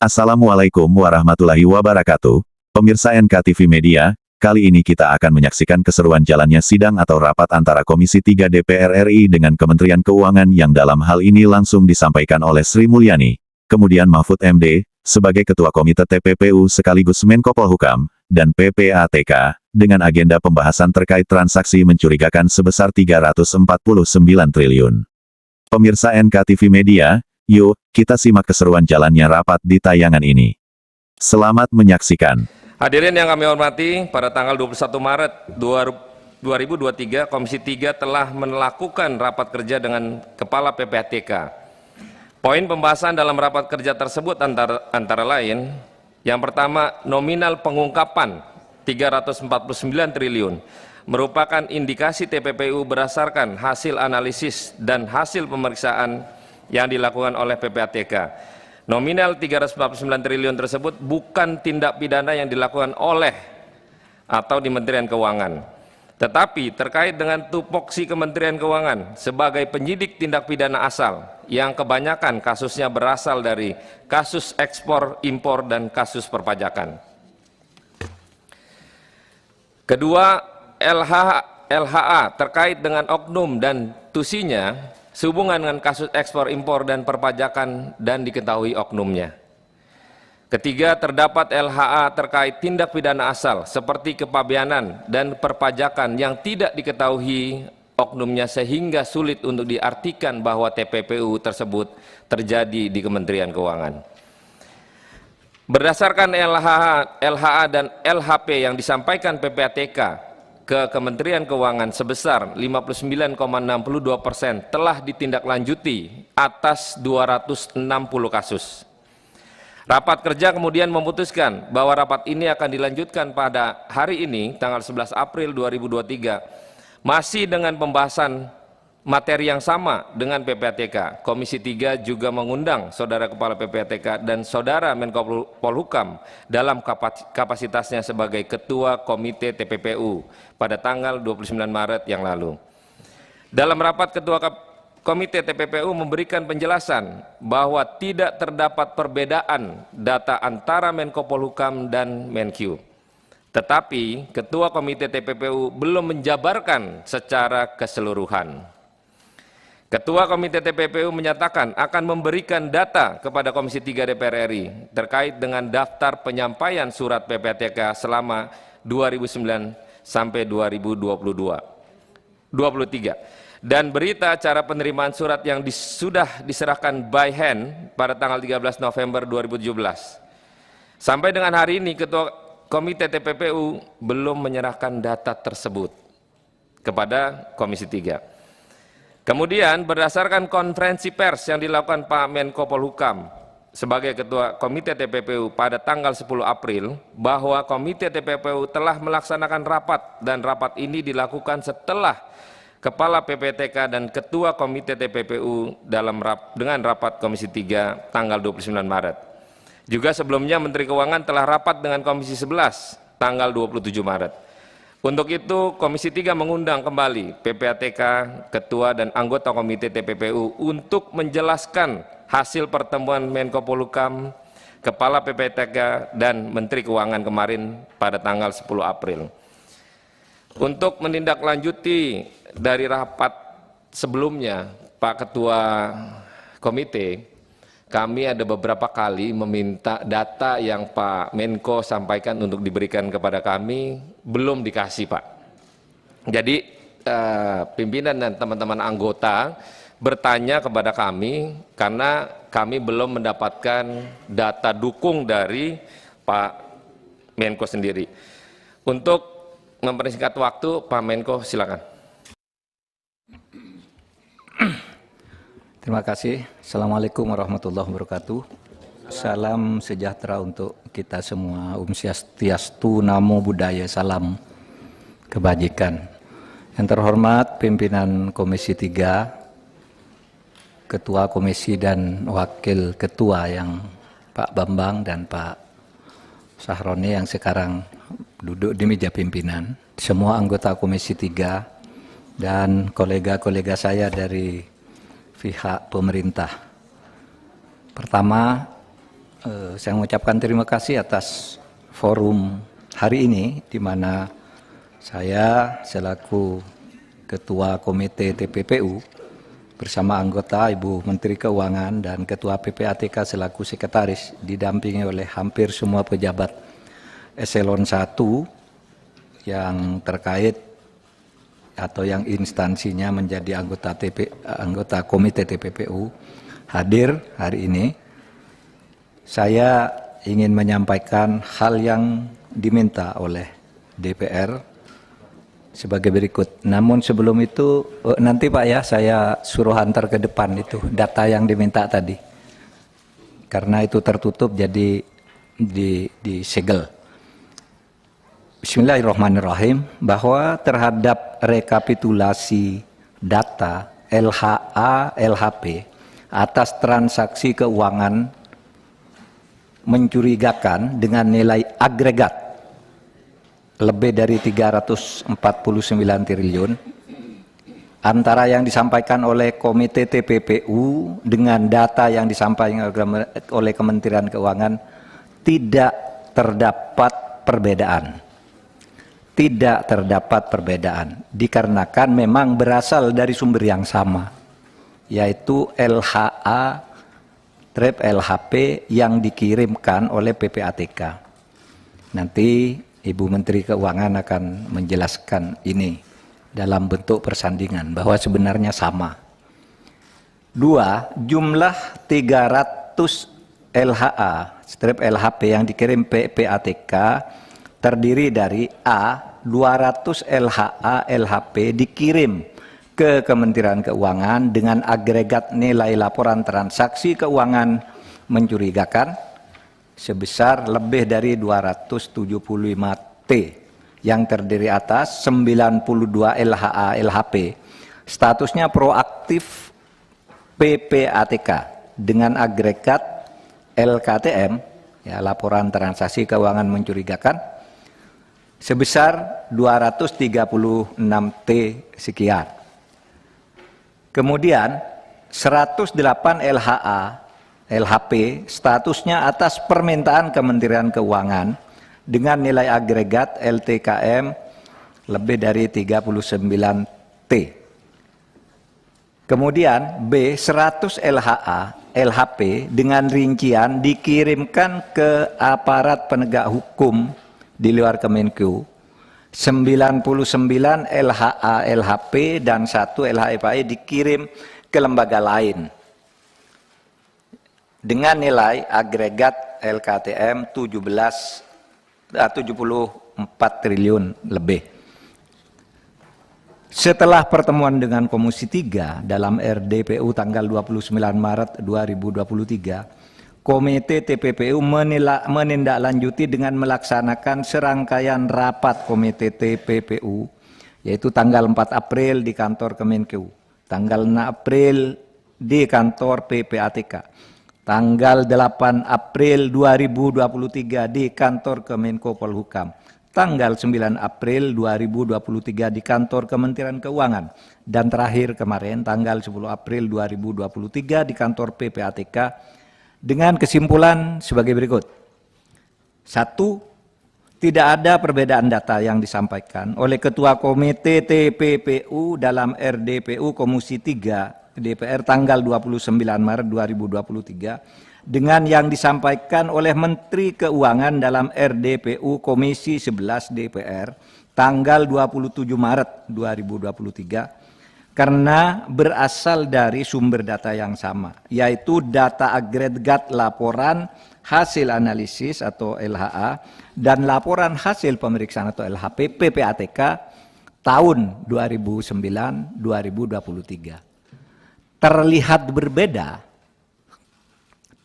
Assalamualaikum warahmatullahi wabarakatuh. Pemirsa NKTV Media, kali ini kita akan menyaksikan keseruan jalannya sidang atau rapat antara Komisi 3 DPR RI dengan Kementerian Keuangan yang dalam hal ini langsung disampaikan oleh Sri Mulyani. Kemudian Mahfud MD, sebagai Ketua Komite TPPU sekaligus Menko Polhukam, dan PPATK, dengan agenda pembahasan terkait transaksi mencurigakan sebesar 349 triliun. Pemirsa NKTV Media, yuk, kita simak keseruan jalannya rapat di tayangan ini. Selamat menyaksikan. Hadirin yang kami hormati, pada tanggal 21 Maret 2023, Komisi 3 telah melakukan rapat kerja dengan Kepala PPATK. Poin pembahasan dalam rapat kerja tersebut antara lain, yang pertama, nominal pengungkapan 349 triliun merupakan indikasi TPPU berdasarkan hasil analisis dan hasil pemeriksaan yang dilakukan oleh PPATK. Nominal 349 triliun tersebut bukan tindak pidana yang dilakukan oleh atau di Kementerian Keuangan, tetapi terkait dengan tupoksi Kementerian Keuangan sebagai penyidik tindak pidana asal yang kebanyakan kasusnya berasal dari kasus ekspor, impor, dan kasus perpajakan. Kedua, LHA terkait dengan oknum dan tusinya sehubungan dengan kasus ekspor, impor, dan perpajakan dan diketahui oknumnya. Ketiga, terdapat LHA terkait tindak pidana asal seperti kepabeanan dan perpajakan yang tidak diketahui oknumnya sehingga sulit untuk diartikan bahwa TPPU tersebut terjadi di Kementerian Keuangan. Berdasarkan LHA dan LHP yang disampaikan PPATK ke Kementerian Keuangan sebesar 59,62% telah ditindaklanjuti atas 260 kasus. Rapat kerja kemudian memutuskan bahwa rapat ini akan dilanjutkan pada hari ini, tanggal 11 April 2023, masih dengan pembahasan materi yang sama dengan PPATK. Komisi 3 juga mengundang Saudara Kepala PPATK dan Saudara Menko Polhukam dalam kapasitasnya sebagai Ketua Komite TPPU pada tanggal 29 Maret yang lalu. Dalam rapat, Ketua Komite TPPU memberikan penjelasan bahwa tidak terdapat perbedaan data antara Menko Polhukam dan Menkyu. Tetapi Ketua Komite TPPU belum menjabarkan secara keseluruhan. Ketua Komite TPPU menyatakan akan memberikan data kepada Komisi 3 DPR RI terkait dengan daftar penyampaian surat PPATK selama 2009 sampai 2023 dan berita acara penerimaan surat yang sudah diserahkan by hand pada tanggal 13 November 2017. Sampai dengan hari ini Ketua Komite TPPU belum menyerahkan data tersebut kepada Komisi 3. Kemudian berdasarkan konferensi pers yang dilakukan Pak Menko Polhukam sebagai Ketua Komite TPPU pada tanggal 10 April bahwa Komite TPPU telah melaksanakan rapat dan rapat ini dilakukan setelah Kepala PPATK dan Ketua Komite TPPU dengan rapat Komisi 3 tanggal 29 Maret. Juga sebelumnya Menteri Keuangan telah rapat dengan Komisi 11 tanggal 27 Maret. Untuk itu, Komisi 3 mengundang kembali PPATK, Ketua dan anggota Komite TPPU untuk menjelaskan hasil pertemuan Menko Polhukam, Kepala PPATK, dan Menteri Keuangan kemarin pada tanggal 10 April. Untuk menindaklanjuti dari rapat sebelumnya, Pak Ketua Komite, kami ada beberapa kali meminta data yang Pak Menko sampaikan untuk diberikan kepada kami, belum dikasih Pak. Jadi pimpinan dan teman-teman anggota bertanya kepada kami karena kami belum mendapatkan data dukung dari Pak Menko sendiri. Untuk mempersingkat waktu, Pak Menko silakan. Terima kasih. Assalamualaikum warahmatullahi wabarakatuh. Salam sejahtera untuk kita semua. Swastiastu, Namo Buddhaya, salam kebajikan. Yang terhormat pimpinan Komisi 3, Ketua Komisi dan Wakil Ketua yang Pak Bambang dan Pak Sahroni yang sekarang duduk di meja pimpinan, semua anggota Komisi 3 dan kolega-kolega saya dari pihak pemerintah. Pertama, Saya mengucapkan terima kasih atas forum hari ini, di mana saya selaku Ketua Komite TPPU bersama anggota Ibu Menteri Keuangan dan Ketua PPATK selaku Sekretaris, didampingi oleh hampir semua pejabat Eselon 1 yang terkait atau yang instansinya menjadi anggota Komite TPPU hadir hari ini. Saya ingin menyampaikan hal yang diminta oleh DPR sebagai berikut. Namun sebelum itu, nanti Pak ya, saya suruh antar ke depan itu data yang diminta tadi. Karena itu tertutup jadi disegel. Bismillahirrahmanirrahim, bahwa terhadap rekapitulasi data LHA LHP atas transaksi keuangan mencurigakan dengan nilai agregat lebih dari 349 triliun antara yang disampaikan oleh Komite TPPU dengan data yang disampaikan oleh Kementerian Keuangan tidak terdapat perbedaan. Tidak terdapat perbedaan dikarenakan memang berasal dari sumber yang sama, yaitu LHA Trep LHP yang dikirimkan oleh PPATK. Nanti Ibu Menteri Keuangan akan menjelaskan ini dalam bentuk persandingan bahwa sebenarnya sama. 2. Jumlah 300 LHA Trep LHP yang dikirim PPATK terdiri dari A. 200 LHA LHP dikirim ke Kementerian Keuangan dengan agregat nilai laporan transaksi keuangan mencurigakan sebesar lebih dari 275 T yang terdiri atas 92 LHA LHP statusnya proaktif PPATK dengan agregat LKTM ya, laporan transaksi keuangan mencurigakan sebesar 236 T sekian. Kemudian 108 LHA LHP statusnya atas permintaan Kementerian Keuangan dengan nilai agregat LTKM lebih dari 39 T. Kemudian B 100 LHA LHP dengan rincian dikirimkan ke aparat penegak hukum di luar Kemenku, 99 LHA LHP dan 1 LHPAI dikirim ke lembaga lain dengan nilai agregat LKTM 74 triliun lebih. Setelah pertemuan dengan Komisi 3 dalam RDPU tanggal 29 Maret 2023, Komite TPPU menindaklanjuti dengan melaksanakan serangkaian rapat Komite TPPU, yaitu tanggal 4 April di kantor Kemenkeu, tanggal 6 April di kantor PPATK, tanggal 8 April 2023 di kantor Kemenko Polhukam, tanggal 9 April 2023 di kantor Kementerian Keuangan, dan terakhir kemarin tanggal 10 April 2023 di kantor PPATK, dengan kesimpulan sebagai berikut. 1. Tidak ada perbedaan data yang disampaikan oleh Ketua Komite TPPU dalam RDPU Komisi 3 DPR tanggal 29 Maret 2023 dengan yang disampaikan oleh Menteri Keuangan dalam RDPU Komisi 11 DPR tanggal 27 Maret 2023 karena berasal dari sumber data yang sama, yaitu data agregat laporan hasil analisis atau LHA dan laporan hasil pemeriksaan atau LHP PPATK tahun 2009-2023.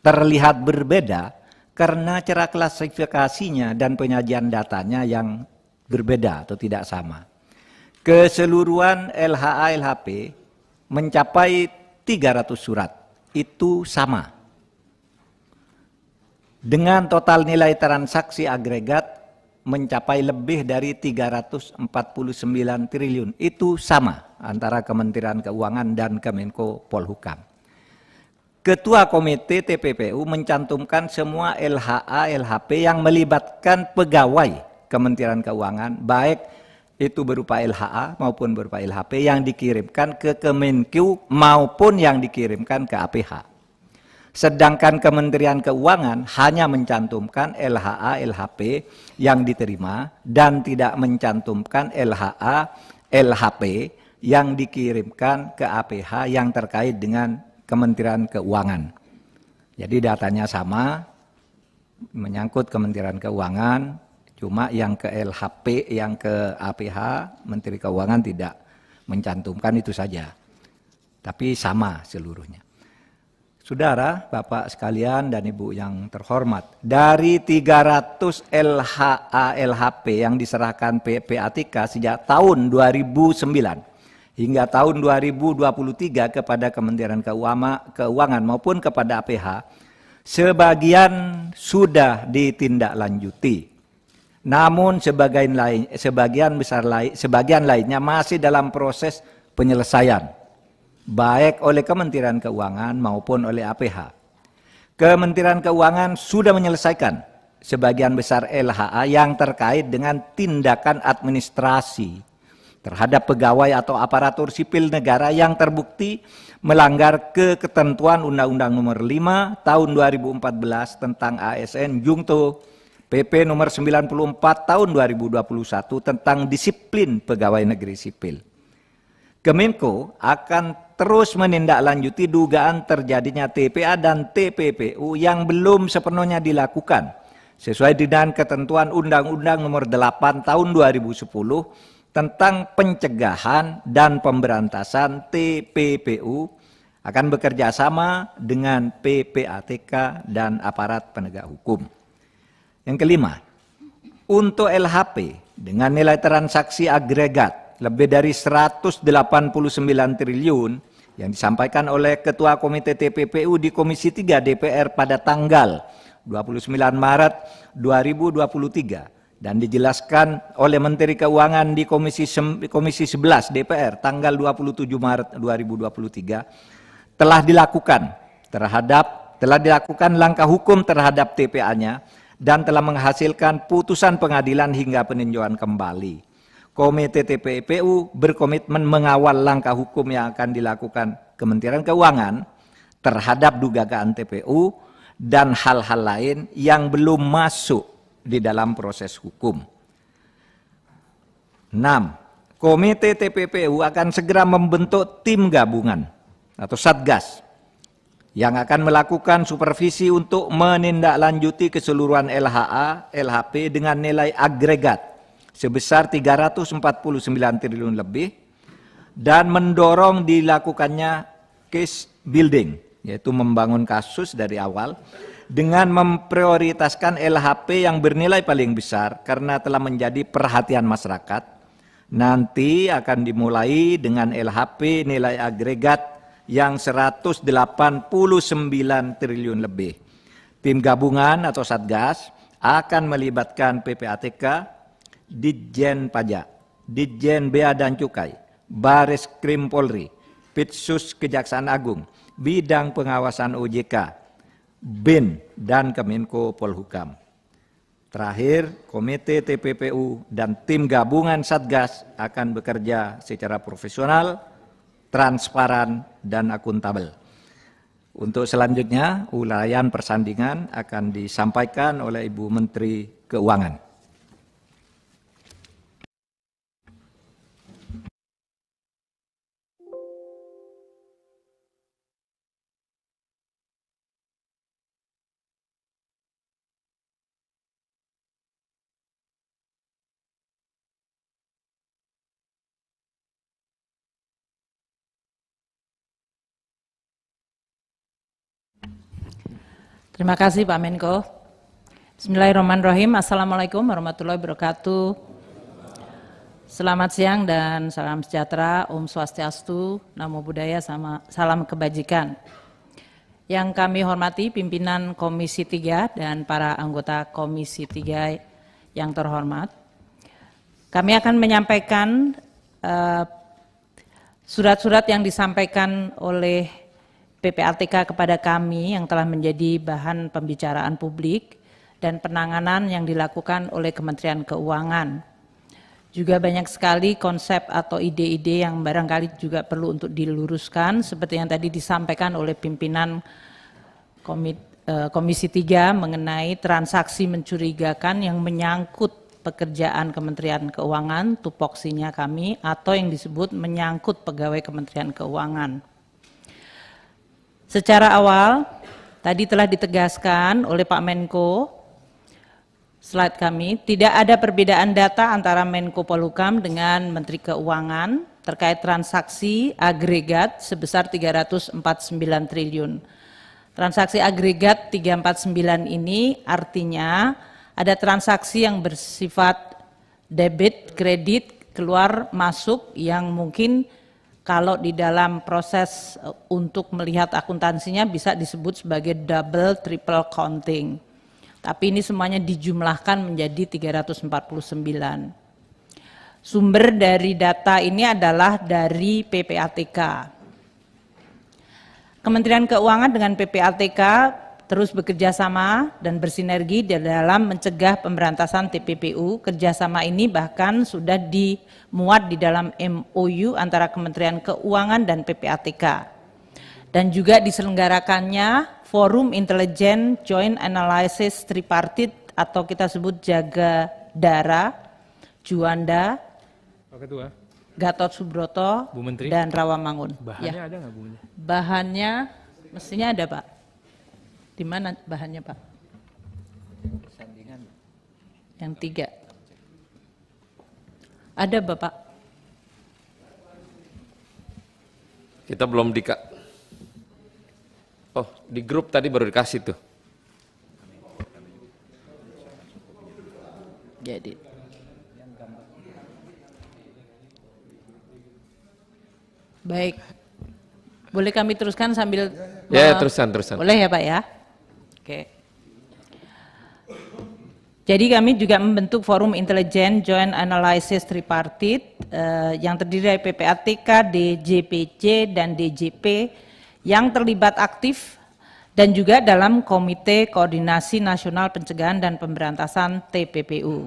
Terlihat berbeda karena cara klasifikasinya dan penyajian datanya yang berbeda atau tidak sama. Keseluruhan LHA LHP mencapai 300 surat, itu sama. Dengan total nilai transaksi agregat mencapai lebih dari 349 triliun, itu sama antara Kementerian Keuangan dan Kemenko Polhukam. Ketua Komite TPPU mencantumkan semua LHA, LHP yang melibatkan pegawai Kementerian Keuangan, baik itu berupa LHA maupun berupa LHP yang dikirimkan ke Kemenq maupun yang dikirimkan ke APH. Sedangkan Kementerian Keuangan hanya mencantumkan LHA, LHP yang diterima dan tidak mencantumkan LHA, LHP yang dikirimkan ke APH yang terkait dengan Kementerian Keuangan. Jadi datanya sama, menyangkut Kementerian Keuangan, cuma yang ke LHP, yang ke APH, Menteri Keuangan tidak mencantumkan itu saja. Tapi sama seluruhnya. Saudara, Bapak sekalian dan Ibu yang terhormat, dari 300 LHA, LHP yang diserahkan PPATK sejak tahun 2009, hingga tahun 2023 kepada Kementerian Keuangan maupun kepada APH, sebagian sudah ditindaklanjuti. Namun sebagian lainnya masih dalam proses penyelesaian, baik oleh Kementerian Keuangan maupun oleh APH. Kementerian Keuangan sudah menyelesaikan sebagian besar LHA yang terkait dengan tindakan administrasi terhadap pegawai atau aparatur sipil negara yang terbukti melanggar ketentuan Undang-Undang Nomor 5 Tahun 2014 tentang ASN Jungto PP Nomor 94 Tahun 2021 tentang disiplin pegawai negeri sipil. Kemenko akan terus menindaklanjuti dugaan terjadinya TPA dan TPPU yang belum sepenuhnya dilakukan sesuai dengan ketentuan Undang-Undang Nomor 8 Tahun 2010 tentang pencegahan dan pemberantasan TPPU, akan bekerja sama dengan PPATK dan aparat penegak hukum. Yang kelima, untuk LHP dengan nilai transaksi agregat lebih dari 189 triliun yang disampaikan oleh Ketua Komite TPPU di Komisi 3 DPR pada tanggal 29 Maret 2023 dan dijelaskan oleh Menteri Keuangan di Komisi 11 DPR tanggal 27 Maret 2023 telah dilakukan langkah hukum terhadap TPA-nya dan telah menghasilkan putusan pengadilan hingga peninjauan kembali. Komite TPPU berkomitmen mengawal langkah hukum yang akan dilakukan Kementerian Keuangan terhadap dugaan TPU dan hal-hal lain yang belum masuk di dalam proses hukum. 6. Komite TPPU akan segera membentuk tim gabungan atau Satgas yang akan melakukan supervisi untuk menindaklanjuti keseluruhan LHA, LHP dengan nilai agregat sebesar 349 triliun lebih dan mendorong dilakukannya case building, yaitu membangun kasus dari awal dengan memprioritaskan LHP yang bernilai paling besar karena telah menjadi perhatian masyarakat. Nanti akan dimulai dengan LHP nilai agregat yang 189 triliun lebih. Tim gabungan atau Satgas akan melibatkan PPATK, Ditjen Pajak, Ditjen Bea dan Cukai, Baris Krim Polri, Pitsus Kejaksaan Agung, Bidang Pengawasan OJK, BIN, dan Kemenko Polhukam. Terakhir, Komite TPPU dan tim gabungan Satgas akan bekerja secara profesional, transparan, dan akuntabel. Untuk selanjutnya, uraian persandingan akan disampaikan oleh Ibu Menteri Keuangan. Terima kasih Pak Menko. Bismillahirrahmanirrahim. Assalamualaikum warahmatullahi wabarakatuh. Selamat siang dan salam sejahtera, Om Swastiastu, Namo Buddhaya, salam kebajikan. Yang kami hormati pimpinan Komisi 3 dan para anggota Komisi 3 yang terhormat. Kami akan menyampaikan surat-surat yang disampaikan oleh PPATK kepada kami yang telah menjadi bahan pembicaraan publik dan penanganan yang dilakukan oleh Kementerian Keuangan. Juga banyak sekali konsep atau ide-ide yang barangkali juga perlu untuk diluruskan seperti yang tadi disampaikan oleh pimpinan Komisi 3 mengenai transaksi mencurigakan yang menyangkut pekerjaan Kementerian Keuangan, tupoksinya kami, atau yang disebut menyangkut pegawai Kementerian Keuangan. Secara awal, tadi telah ditegaskan oleh Pak Menko, slide kami, tidak ada perbedaan data antara Menko Polhukam dengan Menteri Keuangan terkait transaksi agregat sebesar 349 triliun. Transaksi agregat 349 ini artinya ada transaksi yang bersifat debit, kredit, keluar, masuk yang mungkin kalau di dalam proses untuk melihat akuntansinya bisa disebut sebagai double, triple counting. Tapi ini semuanya dijumlahkan menjadi 349. Sumber dari data ini adalah dari PPATK. Kementerian Keuangan dengan PPATK terus bekerja sama dan bersinergi dalam mencegah pemberantasan TPPU. Kerjasama ini bahkan sudah dimuat di dalam MOU antara Kementerian Keuangan dan PPATK. Dan juga diselenggarakannya Forum Intelijen Joint Analysis Tripartite atau kita sebut Jagadara, Juanda, Pak Ketua, Gatot Subroto, Bu Menteri, dan Rawamangun. bahannya ada nggak Bu Menteri? Bahannya mestinya ada Pak. Di mana bahannya Pak? Yang 3. Ada Bapak? Kita belum oh, di grup tadi baru dikasih tuh. Jadi. Baik. Boleh kami teruskan sambil Ya, terusan. Boleh ya Pak ya? Oke. Jadi kami juga membentuk Forum Intelijen Joint Analysis Tripartite yang terdiri dari PPATK, DJPC, dan DJP yang terlibat aktif dan juga dalam Komite Koordinasi Nasional Pencegahan dan Pemberantasan TPPU.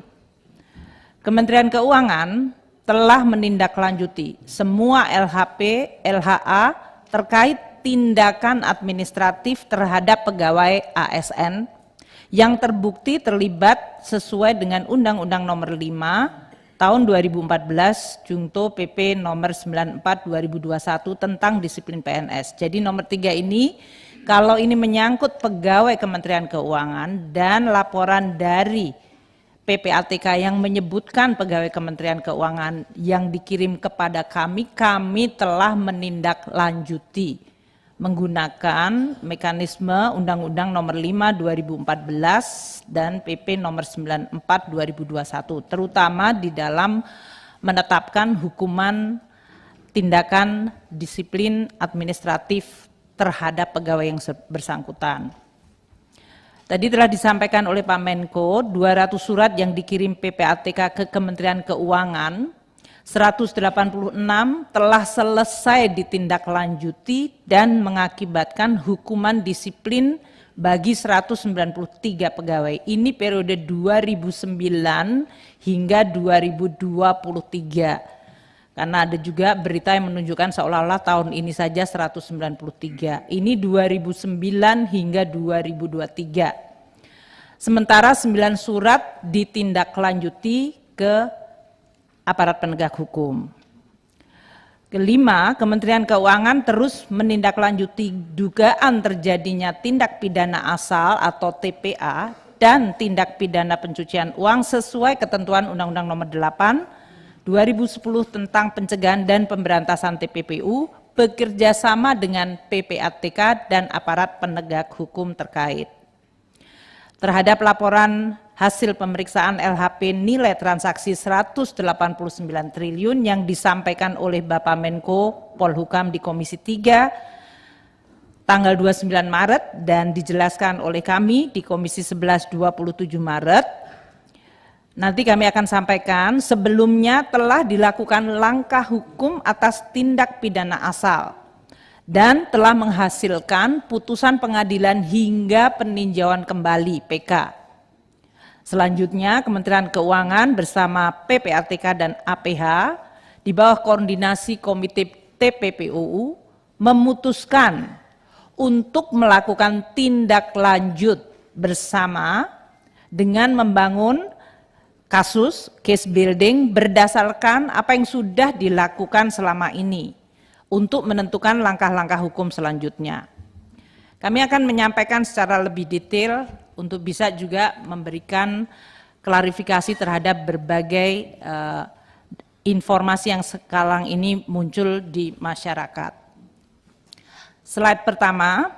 Kementerian Keuangan telah menindaklanjuti semua LHP, LHA terkait tindakan administratif terhadap pegawai ASN yang terbukti terlibat sesuai dengan Undang-Undang Nomor 5 Tahun 2014 Junto PP Nomor 94 2021 tentang disiplin PNS. Jadi nomor 3 ini kalau ini menyangkut pegawai Kementerian Keuangan dan laporan dari PPATK yang menyebutkan pegawai Kementerian Keuangan yang dikirim kepada kami telah menindaklanjuti menggunakan mekanisme Undang-Undang Nomor 5 2014 dan PP Nomor 94 2021, terutama di dalam menetapkan hukuman tindakan disiplin administratif terhadap pegawai yang bersangkutan. Tadi telah disampaikan oleh Pak Menko, 200 surat yang dikirim PPATK ke Kementerian Keuangan, 186 telah selesai ditindaklanjuti dan mengakibatkan hukuman disiplin bagi 193 pegawai. Ini periode 2009 hingga 2023. Karena ada juga berita yang menunjukkan seolah-olah tahun ini saja 193. Ini 2009 hingga 2023. Sementara 9 surat ditindaklanjuti ke aparat penegak hukum. Kelima, Kementerian Keuangan terus menindaklanjuti dugaan terjadinya tindak pidana asal atau TPA dan tindak pidana pencucian uang sesuai ketentuan Undang-Undang Nomor 8 2010 tentang pencegahan dan pemberantasan TPPU bekerja sama dengan PPATK dan aparat penegak hukum terkait. Terhadap laporan hasil pemeriksaan LHP nilai transaksi 189 triliun yang disampaikan oleh Bapak Menko Polhukam di Komisi 3 tanggal 29 Maret dan dijelaskan oleh kami di Komisi 11 27 Maret. Nanti kami akan sampaikan sebelumnya telah dilakukan langkah hukum atas tindak pidana asal dan telah menghasilkan putusan pengadilan hingga peninjauan kembali (PK). Selanjutnya, Kementerian Keuangan bersama PPATK dan APH di bawah koordinasi Komite TPPUU memutuskan untuk melakukan tindak lanjut bersama dengan membangun case building berdasarkan apa yang sudah dilakukan selama ini untuk menentukan langkah-langkah hukum selanjutnya. Kami akan menyampaikan secara lebih detail untuk bisa juga memberikan klarifikasi terhadap berbagai informasi yang sekarang ini muncul di masyarakat. Slide pertama,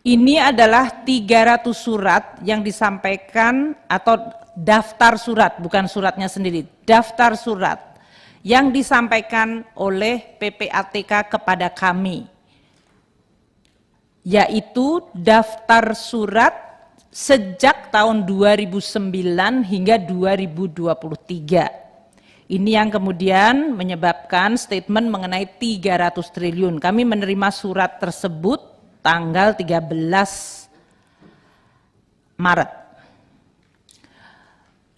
ini adalah 300 surat yang disampaikan atau daftar surat, bukan suratnya sendiri, daftar surat yang disampaikan oleh PPATK kepada kami, yaitu daftar surat sejak tahun 2009 hingga 2023. Ini yang kemudian menyebabkan statement mengenai 300 triliun. Kami menerima surat tersebut tanggal 13 Maret.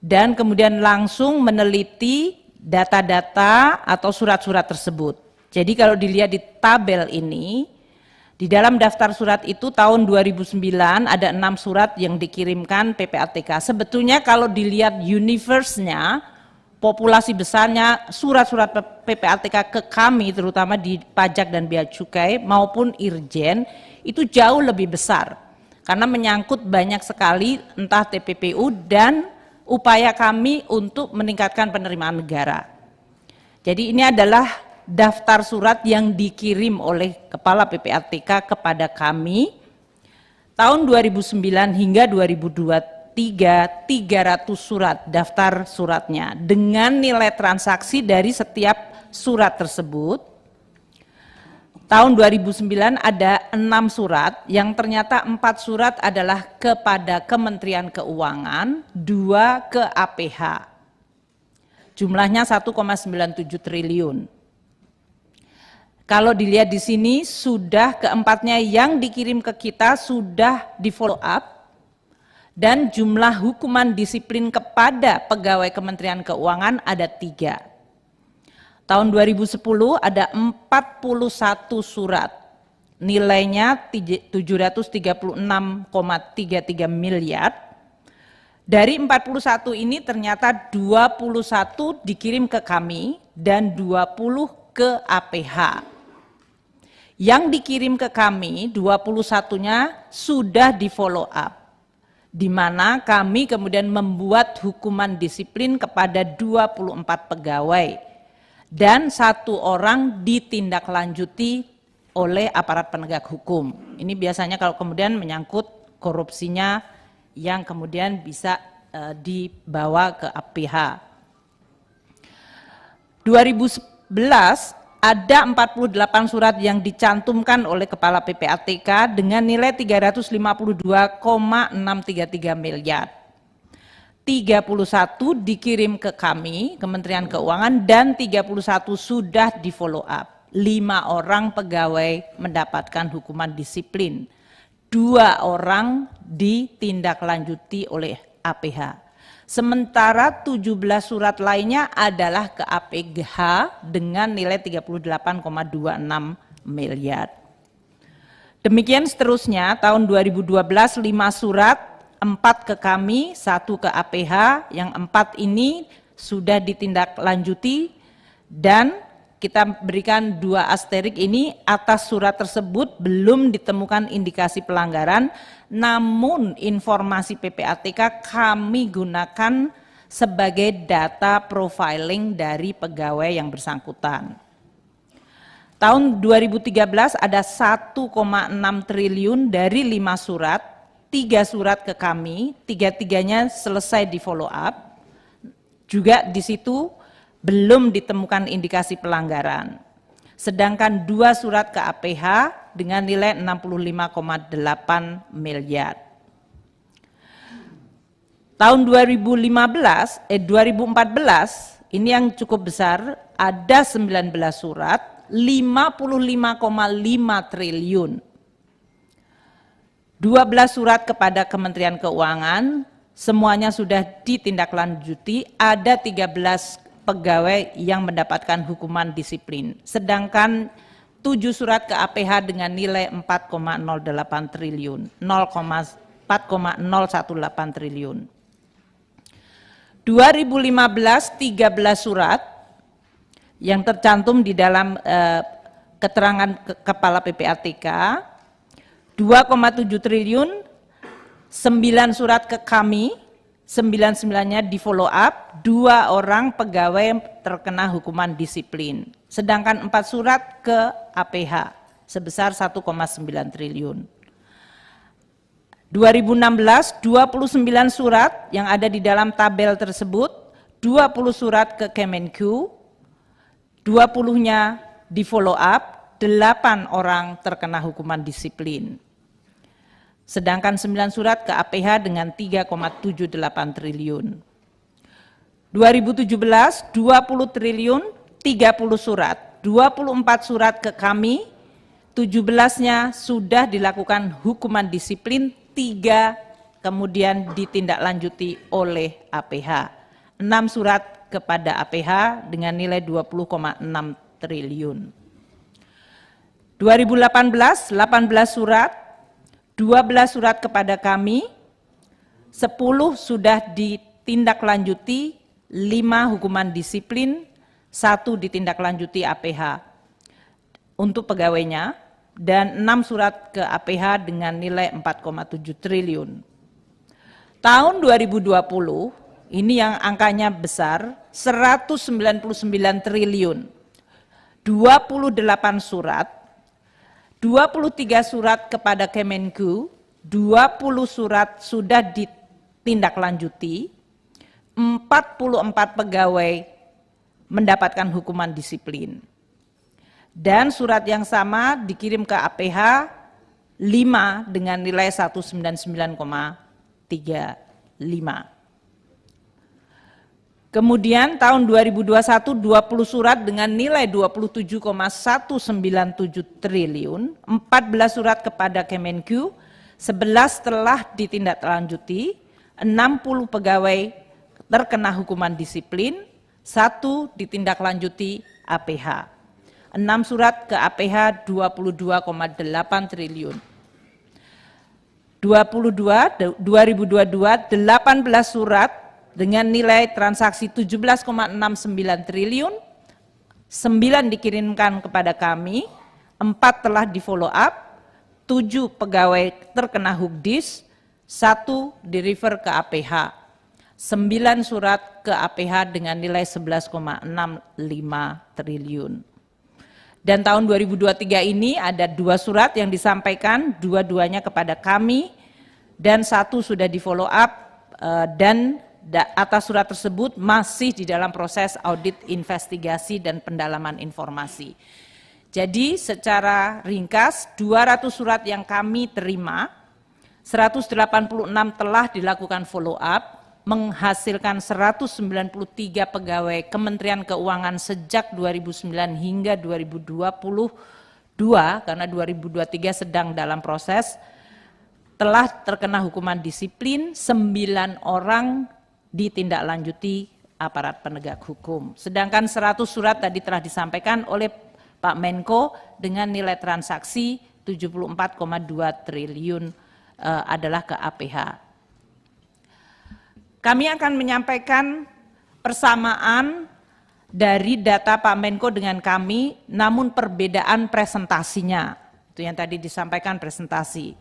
Dan kemudian langsung meneliti data-data atau surat-surat tersebut. Jadi kalau dilihat di tabel ini, di dalam daftar surat itu tahun 2009 ada 6 surat yang dikirimkan PPATK. Sebetulnya kalau dilihat universe-nya, populasi besarnya surat-surat PPATK ke kami, terutama di pajak dan bea cukai maupun Irjen, itu jauh lebih besar. Karena menyangkut banyak sekali entah TPPU dan upaya kami untuk meningkatkan penerimaan negara. Jadi ini adalah daftar surat yang dikirim oleh Kepala PPATK kepada kami tahun 2009 hingga 2023, 300 surat daftar suratnya dengan nilai transaksi dari setiap surat tersebut. Tahun 2009 ada 6 surat yang ternyata 4 surat adalah kepada Kementerian Keuangan, 2 ke APH. Jumlahnya 1,97 triliun. Kalau dilihat di sini sudah keempatnya yang dikirim ke kita sudah di follow up dan jumlah hukuman disiplin kepada pegawai Kementerian Keuangan ada 3. Tahun 2010 ada 41 surat, nilainya 736,33 miliar. Dari 41 ini ternyata 21 dikirim ke kami dan 20 ke APH. Yang dikirim ke kami 21-nya sudah di follow up, di mana kami kemudian membuat hukuman disiplin kepada 24 pegawai dan 1 orang ditindaklanjuti oleh aparat penegak hukum. Ini biasanya kalau kemudian menyangkut korupsinya yang kemudian bisa dibawa ke APH. 2011 ada 48 surat yang dicantumkan oleh Kepala PPATK dengan nilai 352,633 miliar. 31 dikirim ke kami, Kementerian Keuangan, dan 31 sudah di follow up. 5 orang pegawai mendapatkan hukuman disiplin. 2 orang ditindaklanjuti oleh APH. Sementara 17 surat lainnya adalah ke APH dengan nilai 38,26 miliar. Demikian seterusnya, tahun 2012 5 surat, 4 ke kami, 1 ke APH, yang 4 ini sudah ditindaklanjuti dan kita berikan 2 asterik ini atas surat tersebut belum ditemukan indikasi pelanggaran, namun informasi PPATK kami gunakan sebagai data profiling dari pegawai yang bersangkutan. Tahun 2013 ada 1,6 triliun dari 5 surat, 3 surat ke kami, 3-3-nya selesai di follow up. Juga di situ belum ditemukan indikasi pelanggaran. Sedangkan 2 surat ke APH dengan nilai 65,8 miliar. Tahun 2014, ini yang cukup besar, ada 19 surat, 55,5 triliun. 12 surat kepada Kementerian Keuangan, semuanya sudah ditindaklanjuti, ada 13 pegawai yang mendapatkan hukuman disiplin. Sedangkan 7 surat ke APH dengan nilai 4,08 triliun, 4,018 triliun. 2015 13 surat yang tercantum di dalam keterangan Kepala PPATK, 2,7 triliun, 9 surat ke kami, 99-nya di follow up, 2 orang pegawai terkena hukuman disiplin. Sedangkan 4 surat ke APH sebesar 1,9 triliun. 2016, 29 surat yang ada di dalam tabel tersebut, 20 surat ke Kemenku, 20-nya di follow up, 8 orang terkena hukuman disiplin. Sedangkan 9 surat ke APH dengan 3,78 triliun. 2017, 20 triliun, 30 surat, 24 surat ke kami, 17-nya sudah dilakukan hukuman disiplin, 3 kemudian ditindaklanjuti oleh APH. 6 surat kepada APH dengan nilai 20,6 triliun. 2018, 18 surat, 12 surat kepada kami, 10 sudah ditindaklanjuti, 5 hukuman disiplin, 1 ditindaklanjuti APH untuk pegawainya, dan 6 surat ke APH dengan nilai 4,7 triliun. Tahun 2020, ini yang angkanya besar, 199 triliun, 28 surat, 23 surat kepada Kemenku, 20 surat sudah ditindaklanjuti, 44 pegawai mendapatkan hukuman disiplin. Dan surat yang sama dikirim ke APH 5 dengan nilai 199,35. Kemudian tahun 2021 20 surat dengan nilai 27,197 triliun, 14 surat kepada Kemenku, 11 telah ditindaklanjuti, 60 pegawai terkena hukuman disiplin, 1 ditindaklanjuti APH. 6 surat ke APH 22,8 triliun. 2022 18 surat dengan nilai transaksi 17,69 triliun, 9 dikirimkan kepada kami, 4 telah di follow up, 7 pegawai terkena hukdis, 1 di refer ke APH, 9 surat ke APH dengan nilai 11,65 triliun. Dan tahun 2023 ini ada 2 surat yang disampaikan, 2-duanya kepada kami, dan 1 sudah di follow up, dan atas surat tersebut masih di dalam proses audit investigasi dan pendalaman informasi. Jadi secara ringkas 200 surat yang kami terima, 186 telah dilakukan follow up, menghasilkan 193 pegawai Kementerian Keuangan sejak 2009 hingga 2022, karena 2023 sedang dalam proses, telah terkena hukuman disiplin, 9 orang ditindaklanjuti aparat penegak hukum. Sedangkan 100 surat tadi telah disampaikan oleh Pak Menko dengan nilai transaksi 74,2 triliun adalah ke APH. Kami akan menyampaikan persamaan dari data Pak Menko dengan kami, namun perbedaan presentasinya. Itu yang tadi disampaikan presentasi.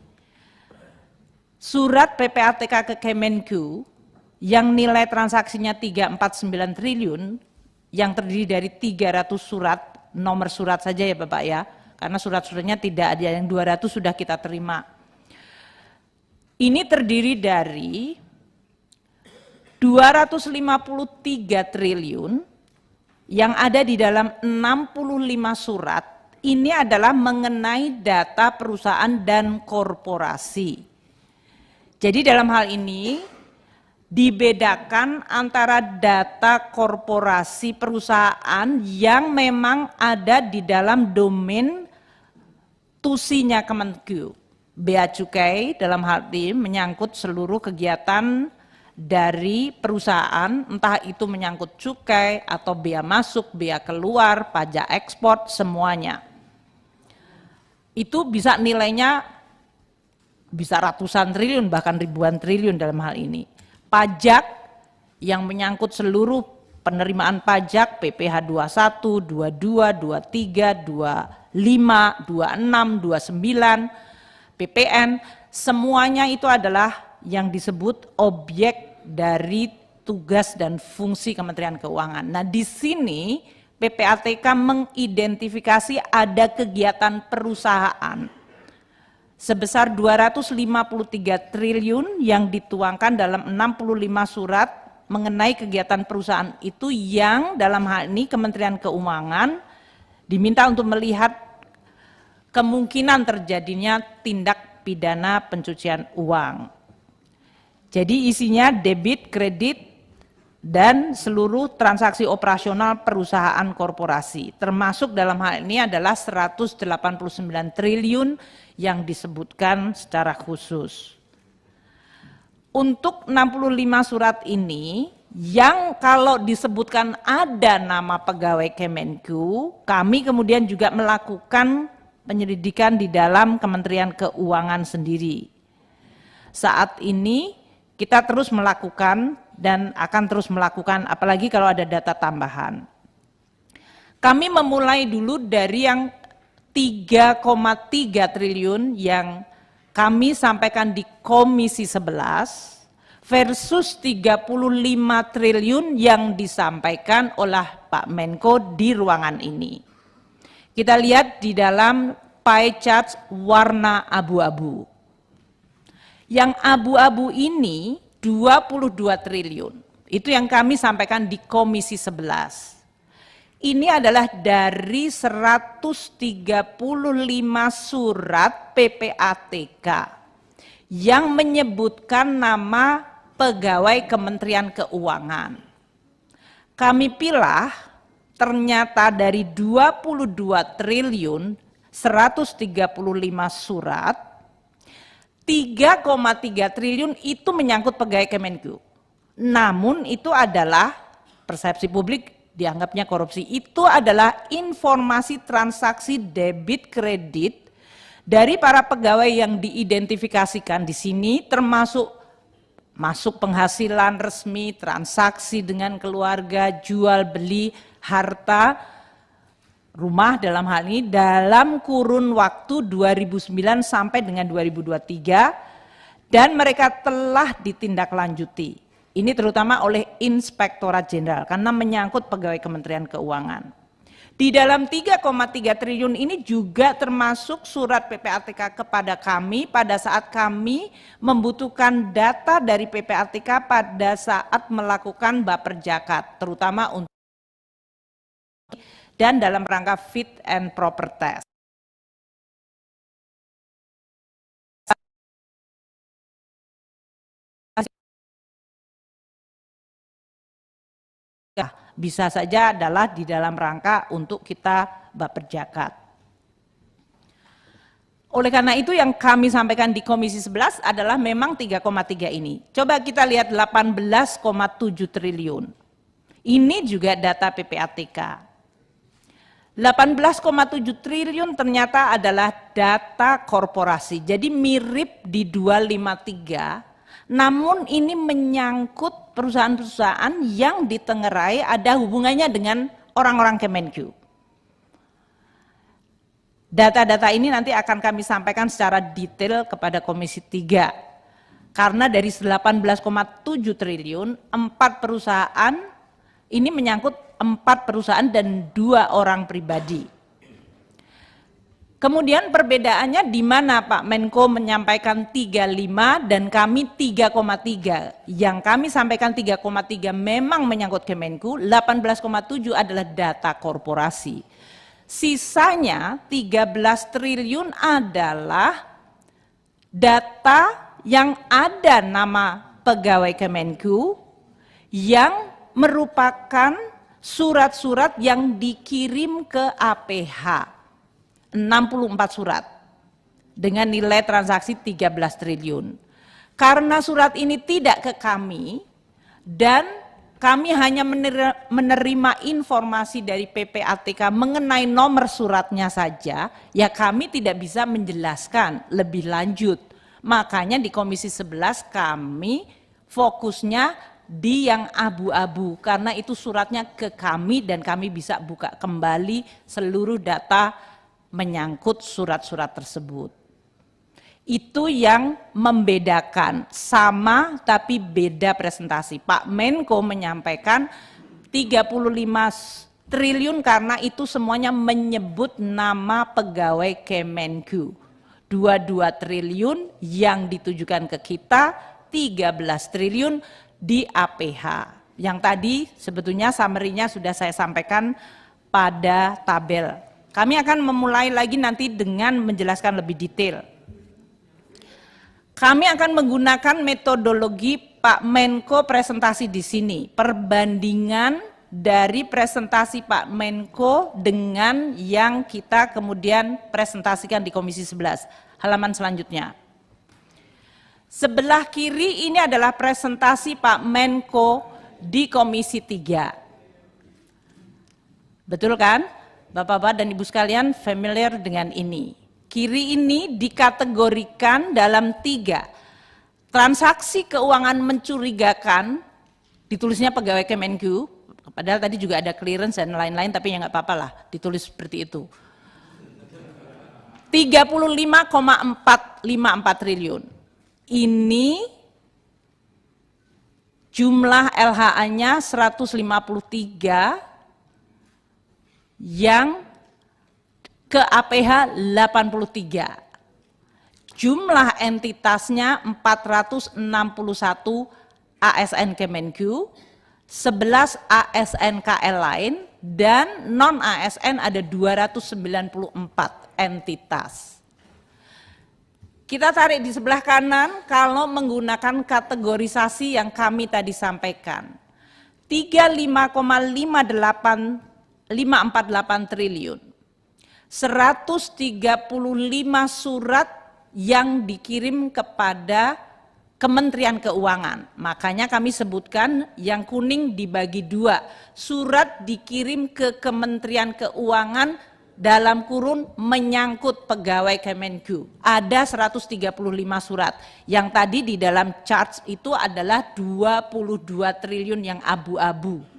Surat PPATK ke Kemenku yang nilai transaksinya 349 triliun, yang terdiri dari 300 surat, nomor surat saja ya Bapak ya, karena surat-suratnya tidak ada, yang 200 sudah kita terima. Ini terdiri dari 253 triliun yang ada di dalam 65 surat, ini adalah mengenai data perusahaan dan korporasi. Jadi dalam hal ini, dibedakan antara data korporasi perusahaan yang memang ada di dalam domain tusinya Kemenku. Bea Cukai dalam hal ini menyangkut seluruh kegiatan dari perusahaan, entah itu menyangkut cukai atau bea masuk, bea keluar, pajak ekspor, semuanya. Itu bisa nilainya bisa ratusan triliun, bahkan ribuan triliun dalam hal ini. Pajak yang menyangkut seluruh penerimaan pajak PPh 21, 22, 23, 25, 26, 29, PPN, semuanya itu adalah yang disebut objek dari tugas dan fungsi Kementerian Keuangan. Nah, di sini PPATK mengidentifikasi ada kegiatan perusahaan sebesar 253 triliun yang dituangkan dalam 65 surat mengenai kegiatan perusahaan itu yang dalam hal ini Kementerian Keuangan diminta untuk melihat kemungkinan terjadinya tindak pidana pencucian uang. Jadi isinya debit, kredit, dan seluruh transaksi operasional perusahaan korporasi. Termasuk dalam hal ini adalah 189 triliun yang disebutkan secara khusus. Untuk 65 surat ini, yang kalau disebutkan ada nama pegawai Kemenku, kami kemudian juga melakukan penyelidikan di dalam Kementerian Keuangan sendiri. Saat ini kita terus melakukan dan akan terus melakukan, apalagi kalau ada data tambahan. Kami memulai dulu dari yang 3,3 triliun yang kami sampaikan di Komisi 11 versus 35 triliun yang disampaikan oleh Pak Menko di ruangan ini. Kita lihat di dalam pie chart warna abu-abu. Yang abu-abu ini 22 triliun. Itu yang kami sampaikan di Komisi 11. Ini adalah dari 135 surat PPATK yang menyebutkan nama pegawai Kementerian Keuangan. Kami pilah ternyata dari 22 triliun 135 surat, 3,3 triliun itu menyangkut pegawai Kemenku. Namun itu adalah persepsi publik dianggapnya korupsi. Itu adalah informasi transaksi debit kredit dari para pegawai yang diidentifikasikan di sini, termasuk masuk penghasilan resmi, transaksi dengan keluarga, jual beli harta rumah dalam hal ini dalam kurun waktu 2009 sampai dengan 2023 dan mereka telah ditindaklanjuti. Ini terutama oleh Inspektorat Jenderal karena menyangkut pegawai Kementerian Keuangan. Di dalam 3,3 triliun ini juga termasuk surat PPATK kepada kami pada saat kami membutuhkan data dari PPATK pada saat melakukan baperjakat, terutama untuk dan dalam rangka fit and proper test. Bisa saja adalah di dalam rangka untuk kita baperjakat. Oleh karena itu yang kami sampaikan di Komisi 11 adalah memang 3,3 ini. Coba kita lihat 18,7 triliun. Ini juga data PPATK. 18,7 triliun ternyata adalah data korporasi. Jadi mirip di 253. Namun ini menyangkut perusahaan-perusahaan yang ditengerai ada hubungannya dengan orang-orang Kemenku. Data-data ini nanti akan kami sampaikan secara detail kepada Komisi 3. Karena dari 18,7 triliun, 4 perusahaan ini menyangkut 4 perusahaan dan 2 orang pribadi. Kemudian perbedaannya di mana Pak Menko menyampaikan 35 dan kami 3,3. Yang kami sampaikan 3,3 memang menyangkut Kemenku, 18,7 adalah data korporasi. Sisanya 13 triliun adalah data yang ada nama pegawai Kemenku yang merupakan surat-surat yang dikirim ke APH, 64 surat dengan nilai transaksi 13 triliun. Karena surat ini tidak ke kami dan kami hanya menerima informasi dari PPATK mengenai nomor suratnya saja, ya kami tidak bisa menjelaskan lebih lanjut. Makanya di Komisi 11 kami fokusnya di yang abu-abu, karena itu suratnya ke kami dan kami bisa buka kembali seluruh data menyangkut surat-surat tersebut. Itu yang membedakan, sama tapi beda presentasi. Pak Menko menyampaikan 35 triliun karena itu semuanya menyebut nama pegawai Kemenku. 22 triliun yang ditujukan ke kita, 13 triliun di APH. Yang tadi sebetulnya summary-nya sudah saya sampaikan pada tabel. Kami akan memulai lagi nanti dengan menjelaskan lebih detail. Kami akan menggunakan metodologi Pak Menko presentasi di sini, perbandingan dari presentasi Pak Menko dengan yang kita kemudian presentasikan di Komisi 11. Halaman selanjutnya. Sebelah kiri ini adalah presentasi Pak Menko di Komisi 3. Betul kan? Bapak-bapak dan Ibu sekalian familiar dengan ini. Kiri ini dikategorikan dalam 3. Transaksi keuangan mencurigakan, ditulisnya pegawai Kemenku, padahal tadi juga ada clearance dan lain-lain, tapi ya nggak apa-apa lah, ditulis seperti itu. 35,454 triliun. Ini jumlah LHA-nya 153 yang ke APH 83. Jumlah entitasnya 461 ASN Kemenku, 11 ASN KL lain, dan non-ASN ada 294 entitas. Kita tarik di sebelah kanan kalau menggunakan kategorisasi yang kami tadi sampaikan. 35,548 triliun. 135 surat yang dikirim kepada Kementerian Keuangan. Makanya kami sebutkan yang kuning dibagi 2. Surat dikirim ke Kementerian Keuangan dalam kurun menyangkut pegawai Kemenku. Ada 135 surat. Yang tadi di dalam charts itu adalah 22 triliun yang abu-abu.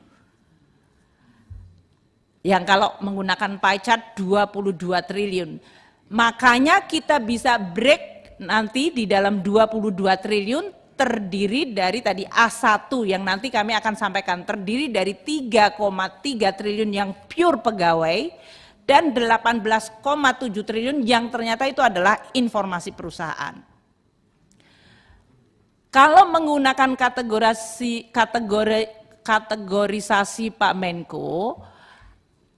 Yang kalau menggunakan pie chart 22 triliun. Makanya kita bisa break nanti di dalam 22 triliun terdiri dari tadi A1 yang nanti kami akan sampaikan, terdiri dari 3,3 triliun yang pure pegawai dan 18,7 triliun yang ternyata itu adalah informasi perusahaan. Kalau menggunakan kategorisasi Pak Menko,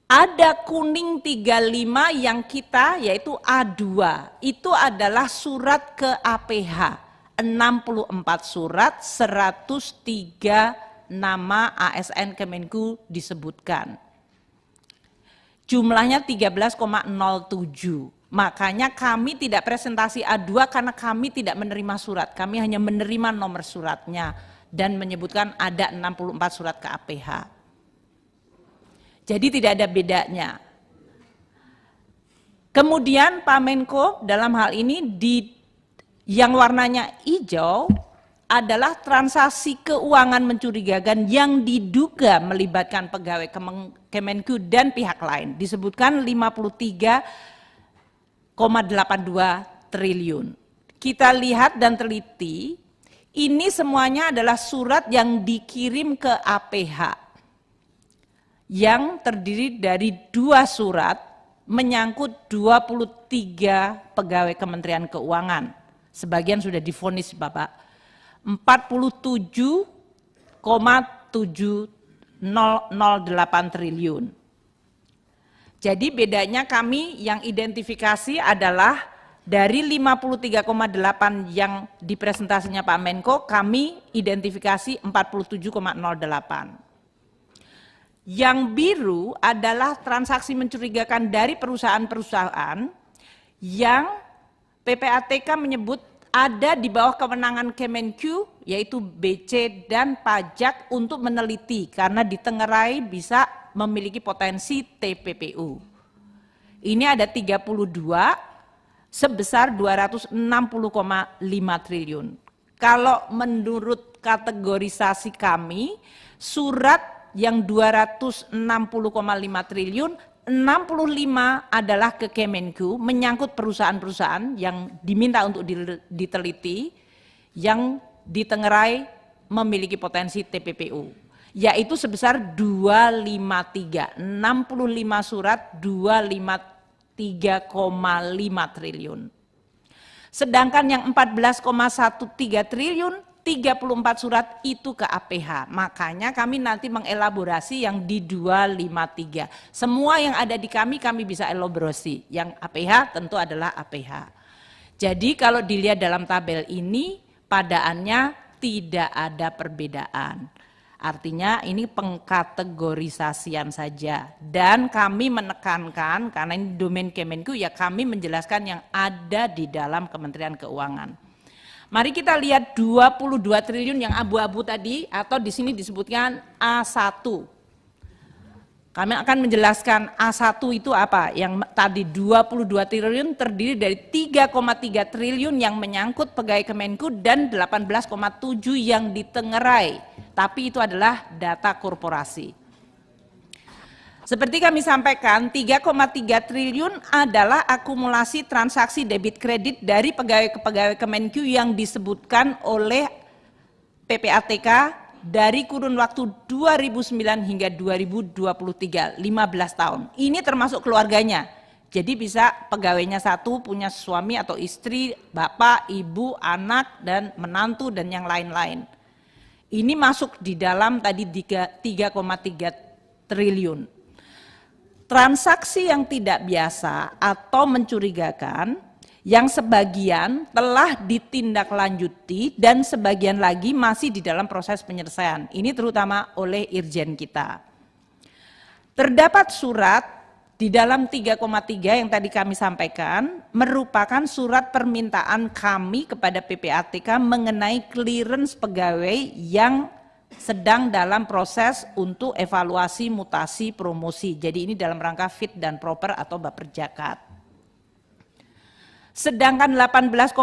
ada kuning 35 yang kita yaitu A2, itu adalah surat ke APH, 64 surat, 103 nama ASN Kemenku disebutkan. Jumlahnya 13,07, makanya kami tidak presentasi A2 karena kami tidak menerima surat, kami hanya menerima nomor suratnya dan menyebutkan ada 64 surat ke APH. Jadi tidak ada bedanya. Kemudian Pak Menko dalam hal ini yang warnanya hijau adalah transaksi keuangan mencurigakan yang diduga melibatkan pegawai Kemenku dan pihak lain. Disebutkan 53,82 triliun. Kita lihat dan teliti, ini semuanya adalah surat yang dikirim ke APH. Yang terdiri dari 2 surat menyangkut 23 pegawai Kementerian Keuangan. Sebagian sudah divonis Bapak. 47,7008 triliun. Jadi bedanya kami yang identifikasi adalah Dari 53,8 yang di presentasinya Pak Menko, kami identifikasi 47,08. Yang biru adalah transaksi mencurigakan dari perusahaan-perusahaan yang PPATK menyebut ada di bawah kewenangan Kemenq, yaitu BC dan pajak untuk meneliti karena ditengarai bisa memiliki potensi TPPU. Ini ada 32 sebesar 260,5 triliun. Kalau menurut kategorisasi kami, surat yang 260,5 triliun, 65 adalah ke Kemenq, menyangkut perusahaan-perusahaan yang diminta untuk diteliti, yang ditengarai memiliki potensi TPPU, yaitu sebesar 253, 65 surat 253,5 triliun. Sedangkan yang 14,13 triliun, 34 surat itu ke APH. Makanya kami nanti mengelaborasi yang di 253. Semua yang ada di kami bisa elaborasi. Yang APH tentu adalah APH. Jadi kalau dilihat dalam tabel ini, padaannya tidak ada perbedaan. Artinya ini pengkategorisasian saja. Dan kami menekankan, karena ini domain Kemenq, ya kami menjelaskan yang ada di dalam Kementerian Keuangan. Mari kita lihat 22 triliun yang abu-abu tadi, atau di sini disebutkan A1. Kami akan menjelaskan A1 itu apa. Yang tadi 22 triliun terdiri dari 3,3 triliun yang menyangkut pegawai Kemenq dan 18,7 yang ditengarai. Tapi itu adalah data korporasi. Seperti kami sampaikan, 3,3 triliun adalah akumulasi transaksi debit kredit dari pegawai Kemenq yang disebutkan oleh PPATK dari kurun waktu 2009 hingga 2023, 15 tahun. Ini termasuk keluarganya. Jadi bisa pegawainya satu, punya suami atau istri, bapak, ibu, anak, dan menantu, dan yang lain-lain. Ini masuk di dalam tadi 3,3 triliun. Transaksi yang tidak biasa atau mencurigakan yang sebagian telah ditindaklanjuti dan sebagian lagi masih di dalam proses penyelesaian. Ini terutama oleh Irjen kita. Terdapat surat di dalam 3,3 yang tadi kami sampaikan merupakan surat permintaan kami kepada PPATK mengenai clearance pegawai yang sedang dalam proses untuk evaluasi, mutasi, promosi. Jadi ini dalam rangka fit dan proper atau baperjakat. Sedangkan 18,7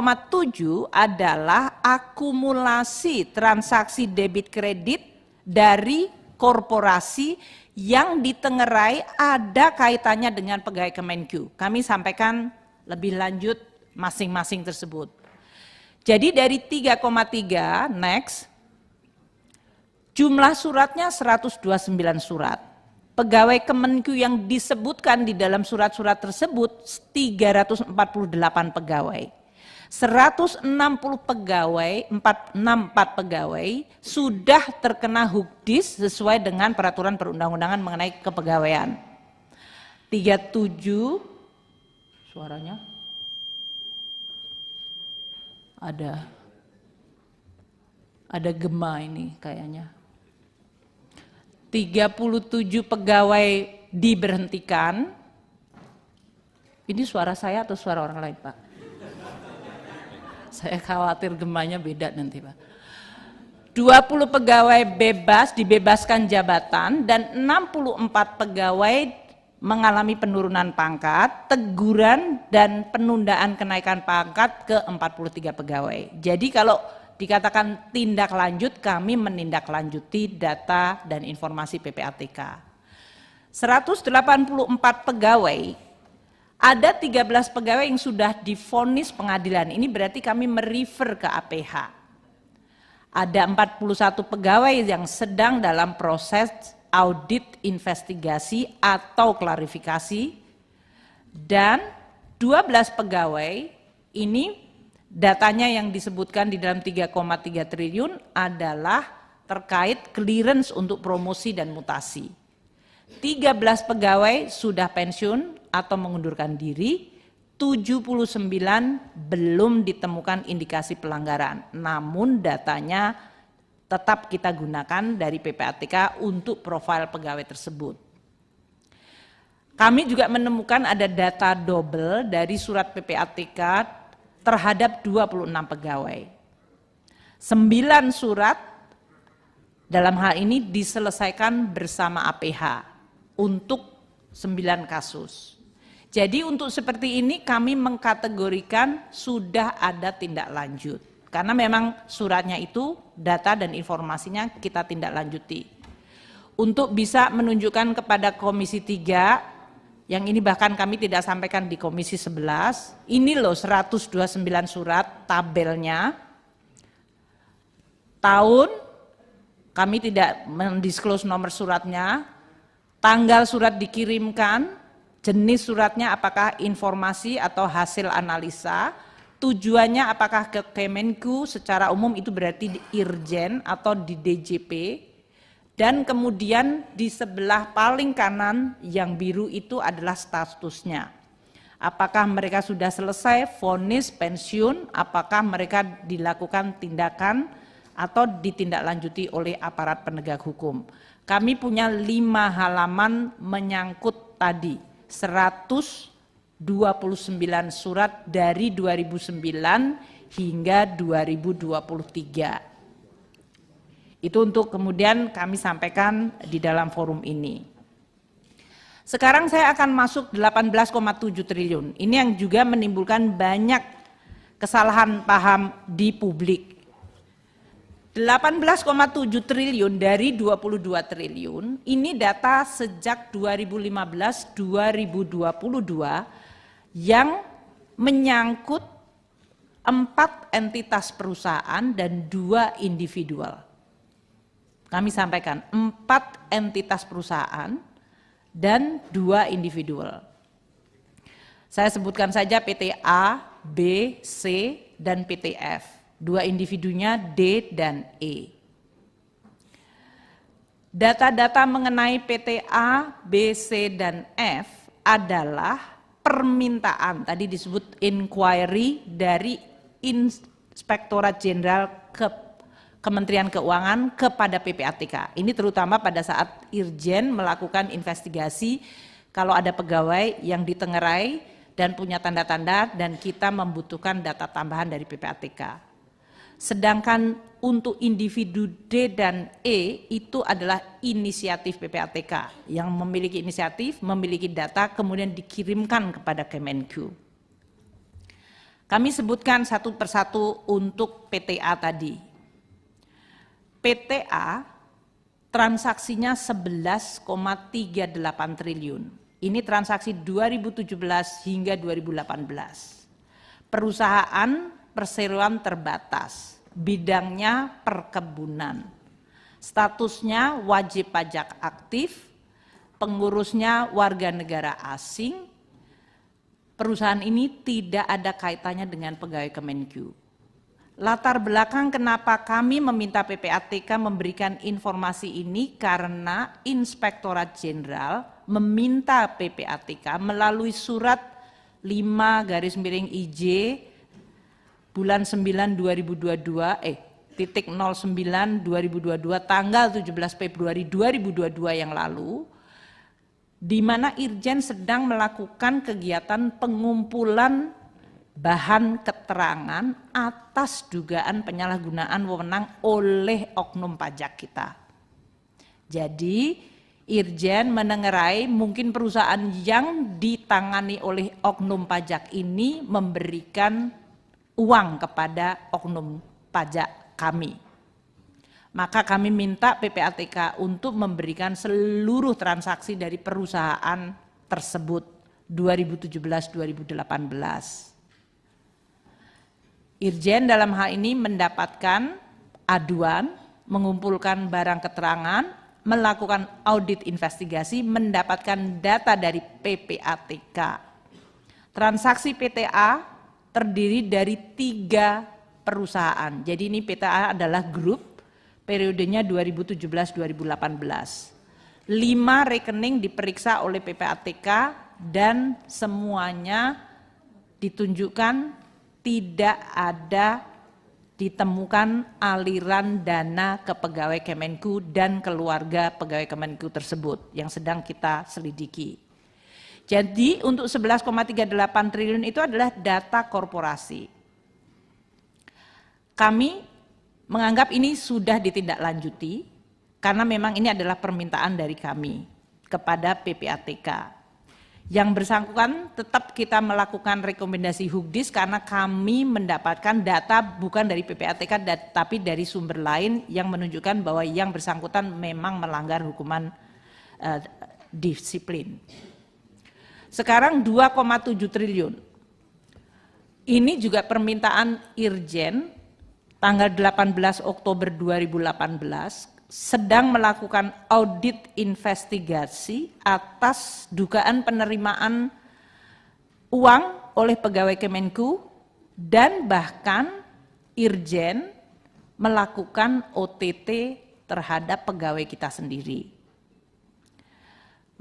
adalah akumulasi transaksi debit kredit dari korporasi yang ditengarai ada kaitannya dengan pegawai Kemenq. Kami sampaikan lebih lanjut masing-masing tersebut. Jadi dari 3,3 next, jumlah suratnya 129 surat. Pegawai Kemenq yang disebutkan di dalam surat-surat tersebut 348 pegawai. 160 pegawai, 464 pegawai sudah terkena hukdis sesuai dengan peraturan perundang-undangan mengenai kepegawaian. 37 suaranya ada gema ini kayaknya. 37 pegawai diberhentikan. Ini suara saya atau suara orang lain, Pak? Saya khawatir gemanya beda nanti, Pak. 20 pegawai dibebaskan jabatan, dan 64 pegawai mengalami penurunan pangkat, teguran, dan penundaan kenaikan pangkat ke 43 pegawai. Jadi kalau dikatakan tindak lanjut, kami menindaklanjuti data dan informasi PPATK. 184 pegawai, ada 13 pegawai yang sudah divonis pengadilan. Ini berarti kami merefer ke APH. Ada 41 pegawai yang sedang dalam proses audit, investigasi, atau klarifikasi. Dan 12 pegawai ini datanya yang disebutkan di dalam 3,3 triliun adalah terkait clearance untuk promosi dan mutasi. 13 pegawai sudah pensiun atau mengundurkan diri, 79 belum ditemukan indikasi pelanggaran, namun datanya tetap kita gunakan dari PPATK untuk profil pegawai tersebut. Kami juga menemukan ada data double dari surat PPATK terhadap 26 pegawai. 9 surat dalam hal ini diselesaikan bersama APH untuk 9 kasus. Jadi untuk seperti ini kami mengkategorikan sudah ada tindak lanjut. Karena memang suratnya itu data dan informasinya kita tindak lanjuti. Untuk bisa menunjukkan kepada Komisi 3, yang ini bahkan kami tidak sampaikan di Komisi 11, ini loh 129 surat tabelnya. Tahun, kami tidak mendisclose nomor suratnya, tanggal surat dikirimkan, jenis suratnya apakah informasi atau hasil analisa, tujuannya apakah ke Kemenku secara umum itu berarti di Irjen atau di DJP, dan kemudian di sebelah paling kanan yang biru itu adalah statusnya. Apakah mereka sudah selesai vonis pensiun, apakah mereka dilakukan tindakan atau ditindaklanjuti oleh aparat penegak hukum. Kami punya 5 halaman menyangkut tadi. 129 surat dari 2009 hingga 2023. Itu untuk kemudian kami sampaikan di dalam forum ini. Sekarang saya akan masuk 18,7 triliun. Ini yang juga menimbulkan banyak kesalahan paham di publik. 18,7 triliun dari 22 triliun, ini data sejak 2015-2022 yang menyangkut 4 entitas perusahaan dan 2 individual. Kami sampaikan 4 entitas perusahaan dan 2 individual. Saya sebutkan saja PT A, B, C, dan PT F. 2 individunya D dan E. Data-data mengenai PT A, B, C, dan F adalah permintaan, tadi disebut inquiry dari Inspektorat Jenderal Kementerian Keuangan kepada PPATK. Ini terutama pada saat Irjen melakukan investigasi kalau ada pegawai yang ditengerai dan punya tanda-tanda dan kita membutuhkan data tambahan dari PPATK. Sedangkan untuk individu D dan E itu adalah inisiatif PPATK yang memiliki inisiatif, memiliki data, kemudian dikirimkan kepada Kemenku. Kami sebutkan satu persatu untuk PTA tadi. PTA transaksinya 11,38 triliun. Ini transaksi 2017 hingga 2018. Perusahaan perseroan terbatas, bidangnya perkebunan. Statusnya wajib pajak aktif, pengurusnya warga negara asing. Perusahaan ini tidak ada kaitannya dengan pegawai Kemenku. Latar belakang kenapa kami meminta PPATK memberikan informasi ini karena Inspektorat Jenderal meminta PPATK melalui surat 5/IJ bulan 9 2022 titik 09 2022 tanggal 17 Februari 2022 yang lalu, di mana Irjen sedang melakukan kegiatan pengumpulan bahan keterangan atas dugaan penyalahgunaan wewenang oleh oknum pajak kita. Jadi Irjen menengerai mungkin perusahaan yang ditangani oleh oknum pajak ini memberikan uang kepada oknum pajak kami. Maka kami minta PPATK untuk memberikan seluruh transaksi dari perusahaan tersebut 2017-2018. Irjen dalam hal ini mendapatkan aduan, mengumpulkan barang keterangan, melakukan audit investigasi, mendapatkan data dari PPATK. Transaksi PTA terdiri dari 3 perusahaan. Jadi ini PTA adalah grup, periodenya 2017-2018. 5 rekening diperiksa oleh PPATK dan semuanya ditunjukkan tidak ada ditemukan aliran dana ke pegawai Kemenku dan keluarga pegawai Kemenku tersebut yang sedang kita selidiki. Jadi untuk 11,38 triliun itu adalah data korporasi. Kami menganggap ini sudah ditindaklanjuti karena memang ini adalah permintaan dari kami kepada PPATK. Yang bersangkutan tetap kita melakukan rekomendasi Hugdis karena kami mendapatkan data bukan dari PPATK tapi dari sumber lain yang menunjukkan bahwa yang bersangkutan memang melanggar hukuman disiplin. Sekarang 2,7 triliun. Ini juga permintaan Irjen tanggal 18 Oktober 2018 sedang melakukan audit investigasi atas dugaan penerimaan uang oleh pegawai Kemenku dan bahkan Irjen melakukan OTT terhadap pegawai kita sendiri.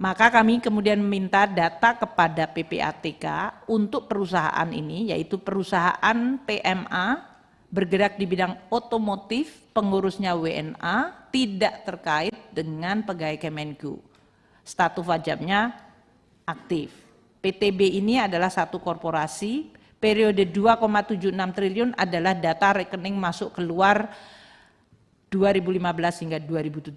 Maka kami kemudian meminta data kepada PPATK untuk perusahaan ini, yaitu perusahaan PMA bergerak di bidang otomotif, pengurusnya WNA, tidak terkait dengan pegawai Kemenku. Status wajibnya aktif. PTB ini adalah satu korporasi, periode 2,76 triliun adalah data rekening masuk keluar 2015 hingga 2017.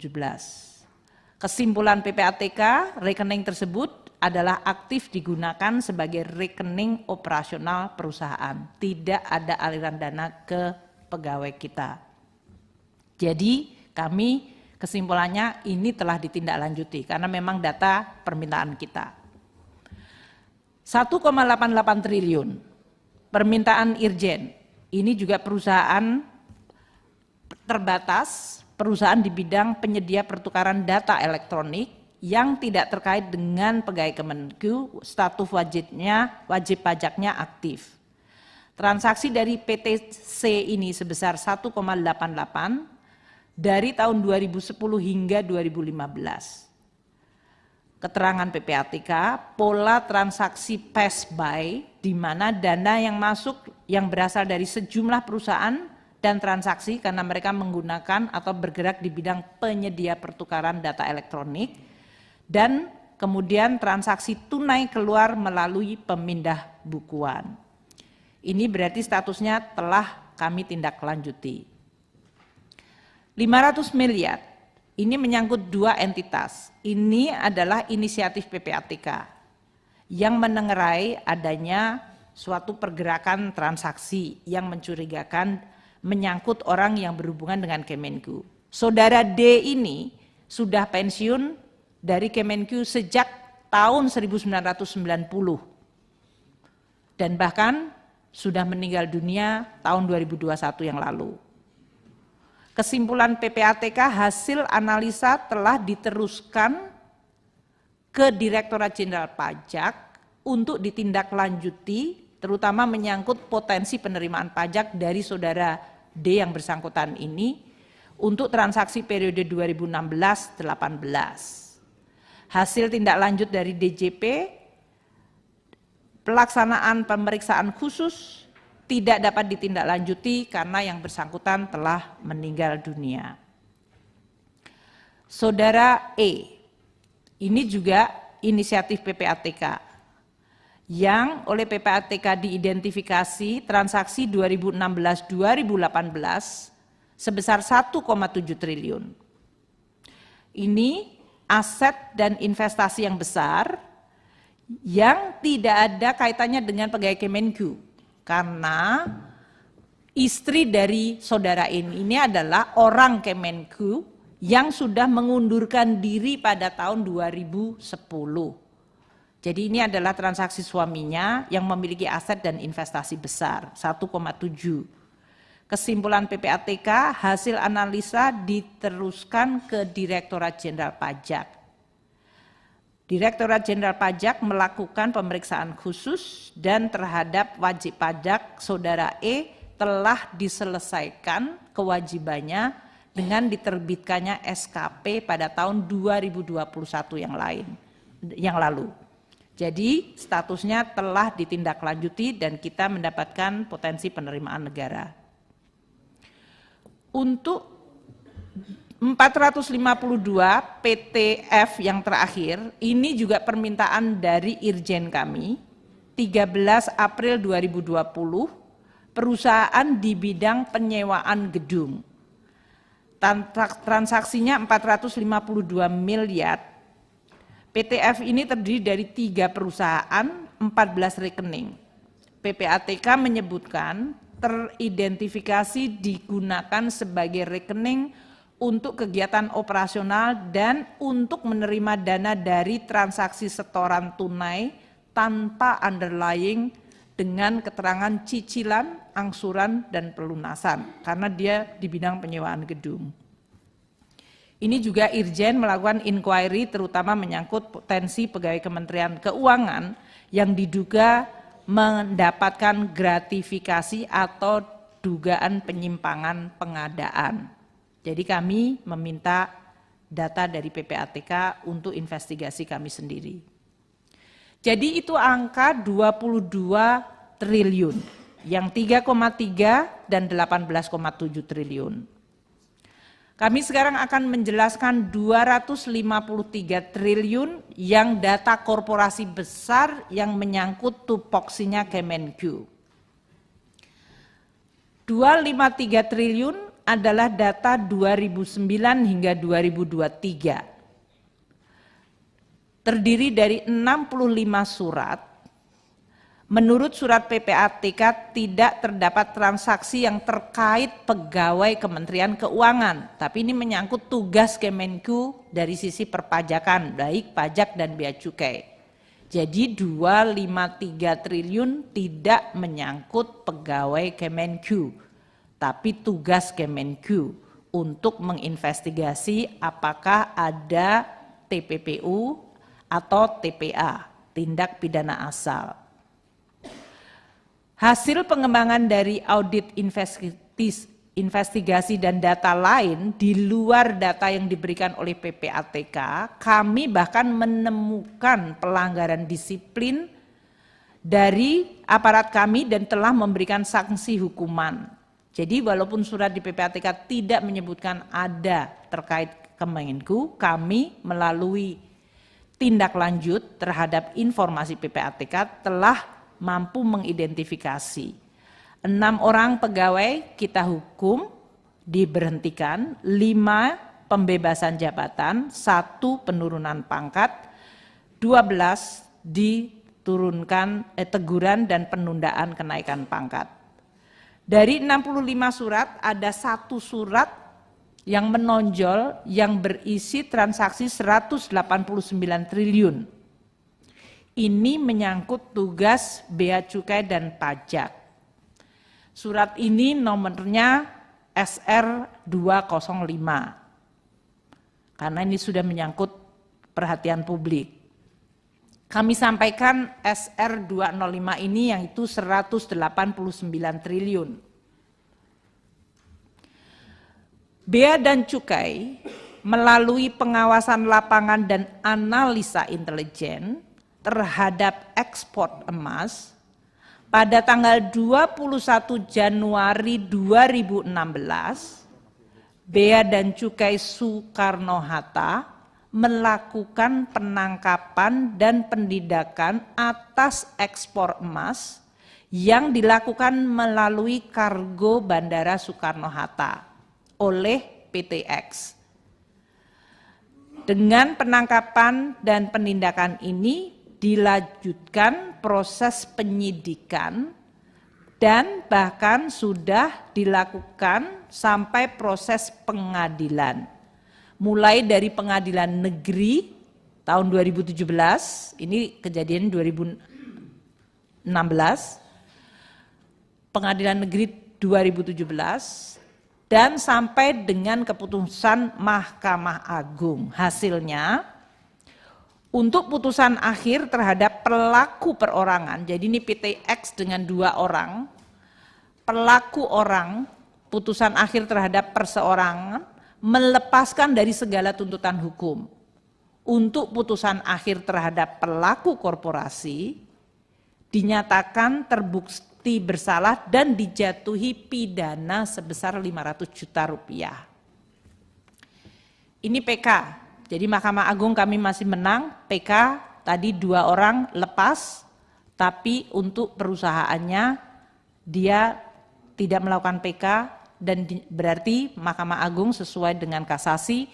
Kesimpulan PPATK, rekening tersebut adalah aktif digunakan sebagai rekening operasional perusahaan. Tidak ada aliran dana ke pegawai kita. Jadi kami kesimpulannya ini telah ditindaklanjuti karena memang data permintaan kita. 1,88 triliun permintaan Irjen. Ini juga perusahaan terbatas, perusahaan di bidang penyedia pertukaran data elektronik yang tidak terkait dengan pegawai Kemenku, status wajib pajaknya aktif. Transaksi dari PTC ini sebesar 1,88 dari tahun 2010 hingga 2015. Keterangan PPATK, pola transaksi pass by di mana dana yang masuk yang berasal dari sejumlah perusahaan dan transaksi karena mereka menggunakan atau bergerak di bidang penyedia pertukaran data elektronik dan kemudian transaksi tunai keluar melalui pemindah bukuan. Ini berarti statusnya telah kami tindak lanjuti. 500 miliar, ini menyangkut dua entitas. Ini adalah inisiatif PPATK yang menengarai adanya suatu pergerakan transaksi yang mencurigakan menyangkut orang yang berhubungan dengan Kemenku. Saudara D ini sudah pensiun dari Kemenku sejak tahun 1990 dan bahkan sudah meninggal dunia tahun 2021 yang lalu. Kesimpulan PPATK hasil analisa telah diteruskan ke Direktorat Jenderal Pajak untuk ditindaklanjuti terutama menyangkut potensi penerimaan pajak dari saudara D yang bersangkutan ini untuk transaksi periode 2016-18. Hasil tindak lanjut dari DJP, pelaksanaan pemeriksaan khusus tidak dapat ditindaklanjuti karena yang bersangkutan telah meninggal dunia. Saudara E, ini juga inisiatif PPATK yang oleh PPATK diidentifikasi transaksi 2016-2018 sebesar 1,7 triliun. Ini aset dan investasi yang besar yang tidak ada kaitannya dengan pegawai Kemenku karena istri dari saudara ini adalah orang Kemenku yang sudah mengundurkan diri pada tahun 2010. Jadi ini adalah transaksi suaminya yang memiliki aset dan investasi besar 1,7. Kesimpulan PPATK, hasil analisa diteruskan ke Direktorat Jenderal Pajak. Direktorat Jenderal Pajak melakukan pemeriksaan khusus dan terhadap wajib pajak saudara E telah diselesaikan kewajibannya dengan diterbitkannya SKP pada tahun 2021 yang lalu. Jadi statusnya telah ditindaklanjuti dan kita mendapatkan potensi penerimaan negara. Untuk 452 PTF yang terakhir, ini juga permintaan dari Irjen kami, 13 April 2020, perusahaan di bidang penyewaan gedung. Transaksinya 452 miliar. PTF ini terdiri dari 3 perusahaan, 14 rekening. PPATK menyebutkan teridentifikasi digunakan sebagai rekening untuk kegiatan operasional dan untuk menerima dana dari transaksi setoran tunai tanpa underlying dengan keterangan cicilan, angsuran, dan pelunasan karena dia di bidang penyewaan gedung. Ini juga Irjen melakukan inquiry terutama menyangkut potensi pegawai Kementerian Keuangan yang diduga mendapatkan gratifikasi atau dugaan penyimpangan pengadaan. Jadi kami meminta data dari PPATK untuk investigasi kami sendiri. Jadi itu angka 22 triliun, yang 3,3 dan 18,7 triliun. Kami sekarang akan menjelaskan 253 triliun yang data korporasi besar yang menyangkut tupoksinya Kemenq. 253 triliun adalah data 2009 hingga 2023. Terdiri dari 65 surat. Menurut surat PPATK tidak terdapat transaksi yang terkait pegawai Kementerian Keuangan, tapi ini menyangkut tugas Kemenq dari sisi perpajakan, baik pajak dan bea cukai. Jadi 253 triliun tidak menyangkut pegawai Kemenq, tapi tugas Kemenq untuk menginvestigasi apakah ada TPPU atau TPA, tindak pidana asal. Hasil pengembangan dari audit investigasi dan data lain di luar data yang diberikan oleh PPATK, kami bahkan menemukan pelanggaran disiplin dari aparat kami dan telah memberikan sanksi hukuman. Jadi walaupun surat di PPATK tidak menyebutkan ada terkait Kemenq, kami melalui tindak lanjut terhadap informasi PPATK telah mampu mengidentifikasi 6 orang pegawai kita hukum, diberhentikan, 5 pembebasan jabatan, 1 penurunan pangkat, 12 diturunkan teguran dan penundaan kenaikan pangkat. Dari 65 surat ada 1 surat yang menonjol yang berisi transaksi 189 triliun. Ini menyangkut tugas bea cukai dan pajak. Surat ini nomornya SR 205. Karena ini sudah menyangkut perhatian publik. Kami sampaikan SR 205 ini yang itu 189 triliun. Bea dan cukai melalui pengawasan lapangan dan analisa intelijen terhadap ekspor emas pada tanggal 21 Januari 2016, Bea dan Cukai Soekarno-Hatta melakukan penangkapan dan penindakan atas ekspor emas yang dilakukan melalui kargo Bandara Soekarno-Hatta oleh PTX. Dengan penangkapan dan penindakan ini dilanjutkan proses penyidikan dan bahkan sudah dilakukan sampai proses pengadilan. Mulai dari pengadilan negeri tahun 2017, ini kejadian 2016, pengadilan negeri 2017, dan sampai dengan keputusan Mahkamah Agung. Hasilnya, untuk putusan akhir terhadap pelaku perorangan, jadi ini PTX dengan 2 orang, pelaku orang, putusan akhir terhadap perseorangan, melepaskan dari segala tuntutan hukum. untuk putusan akhir terhadap pelaku korporasi dinyatakan terbukti bersalah dan dijatuhi pidana sebesar 500 juta rupiah. Ini PK, jadi Mahkamah Agung kami masih menang, PK tadi 2 orang lepas, tapi untuk perusahaannya dia tidak melakukan PK dan berarti Mahkamah Agung sesuai dengan kasasi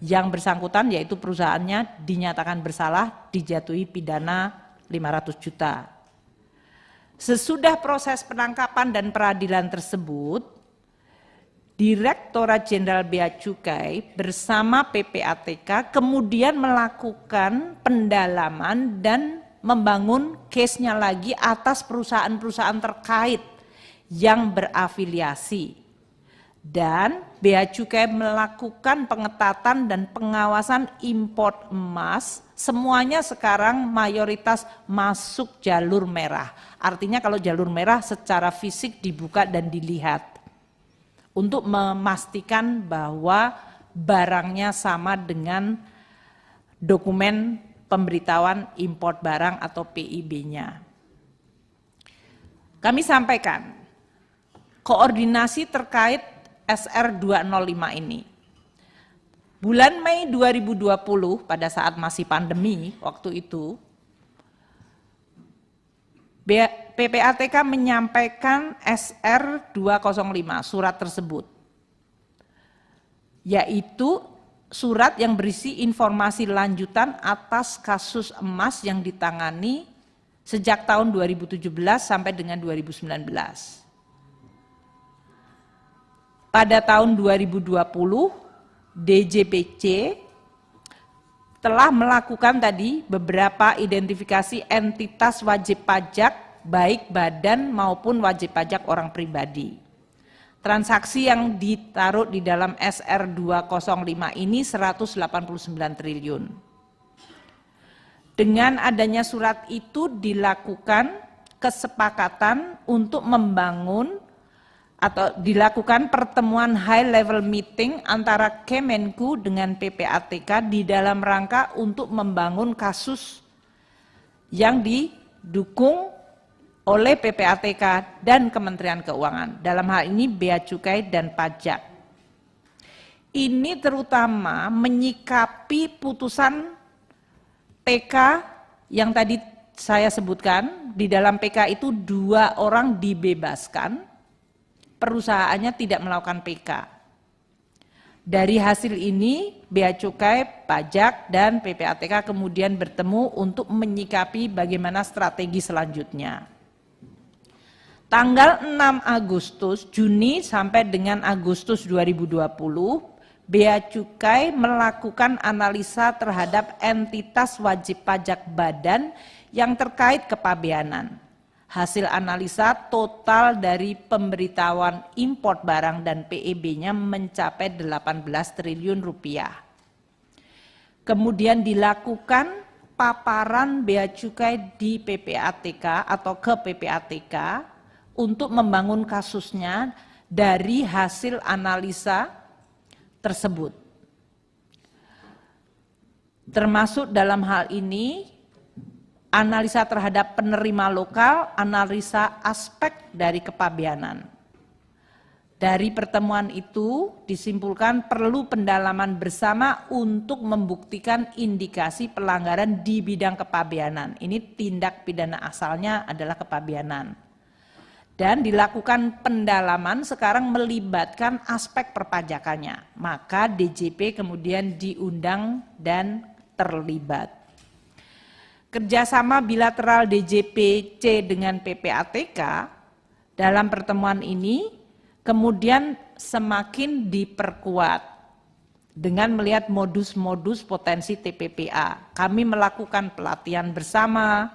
yang bersangkutan yaitu perusahaannya dinyatakan bersalah, dijatuhi pidana 500 juta. Sesudah proses penangkapan dan peradilan tersebut, Direktorat Jenderal Bea Cukai bersama PPATK kemudian melakukan pendalaman dan membangun case-nya lagi atas perusahaan-perusahaan terkait yang berafiliasi. Dan Bea Cukai melakukan pengetatan dan pengawasan import emas, semuanya sekarang mayoritas masuk jalur merah. Artinya kalau jalur merah secara fisik dibuka dan dilihat untuk memastikan bahwa barangnya sama dengan dokumen pemberitahuan import barang atau PIB-nya. Kami sampaikan koordinasi terkait SR 205 ini. Bulan Mei 2020 pada saat masih pandemi waktu itu, PPATK menyampaikan SR 205 surat tersebut, yaitu surat yang berisi informasi lanjutan atas kasus emas yang ditangani sejak tahun 2017 sampai dengan 2019. Pada tahun 2020, DJPC telah melakukan tadi beberapa identifikasi entitas wajib pajak baik badan maupun wajib pajak orang pribadi. Transaksi yang ditaruh di dalam SR 205 ini 189 triliun. Dengan adanya surat itu dilakukan kesepakatan untuk membangun atau dilakukan pertemuan high level meeting antara Kemenku dengan PPATK di dalam rangka untuk membangun kasus yang didukung oleh PPATK dan Kementerian Keuangan. Dalam hal ini Bea Cukai dan Pajak. Ini terutama menyikapi putusan PK yang tadi saya sebutkan. Di dalam PK itu 2 orang dibebaskan, perusahaannya tidak melakukan PK. Dari hasil ini, Bea Cukai, Pajak, dan PPATK kemudian bertemu untuk menyikapi bagaimana strategi selanjutnya. Tanggal 6 Agustus, Juni sampai dengan Agustus 2020, Bea Cukai melakukan analisa terhadap entitas wajib pajak badan yang terkait kepabeanan. Hasil analisa total dari pemberitahuan import barang dan PIB-nya mencapai 18 triliun rupiah. Kemudian dilakukan paparan Bea Cukai di PPATK atau ke PPATK untuk membangun kasusnya dari hasil analisa tersebut. Termasuk dalam hal ini analisa terhadap penerima lokal, analisa aspek dari kepabeanan. Dari pertemuan itu disimpulkan perlu pendalaman bersama untuk membuktikan indikasi pelanggaran di bidang kepabeanan. Ini tindak pidana asalnya adalah kepabeanan. Dan dilakukan pendalaman sekarang melibatkan aspek perpajakannya. Maka DJP kemudian diundang dan terlibat. Kerjasama bilateral DJPC dengan PPATK dalam pertemuan ini kemudian semakin diperkuat dengan melihat modus-modus potensi TPPA. Kami melakukan pelatihan bersama,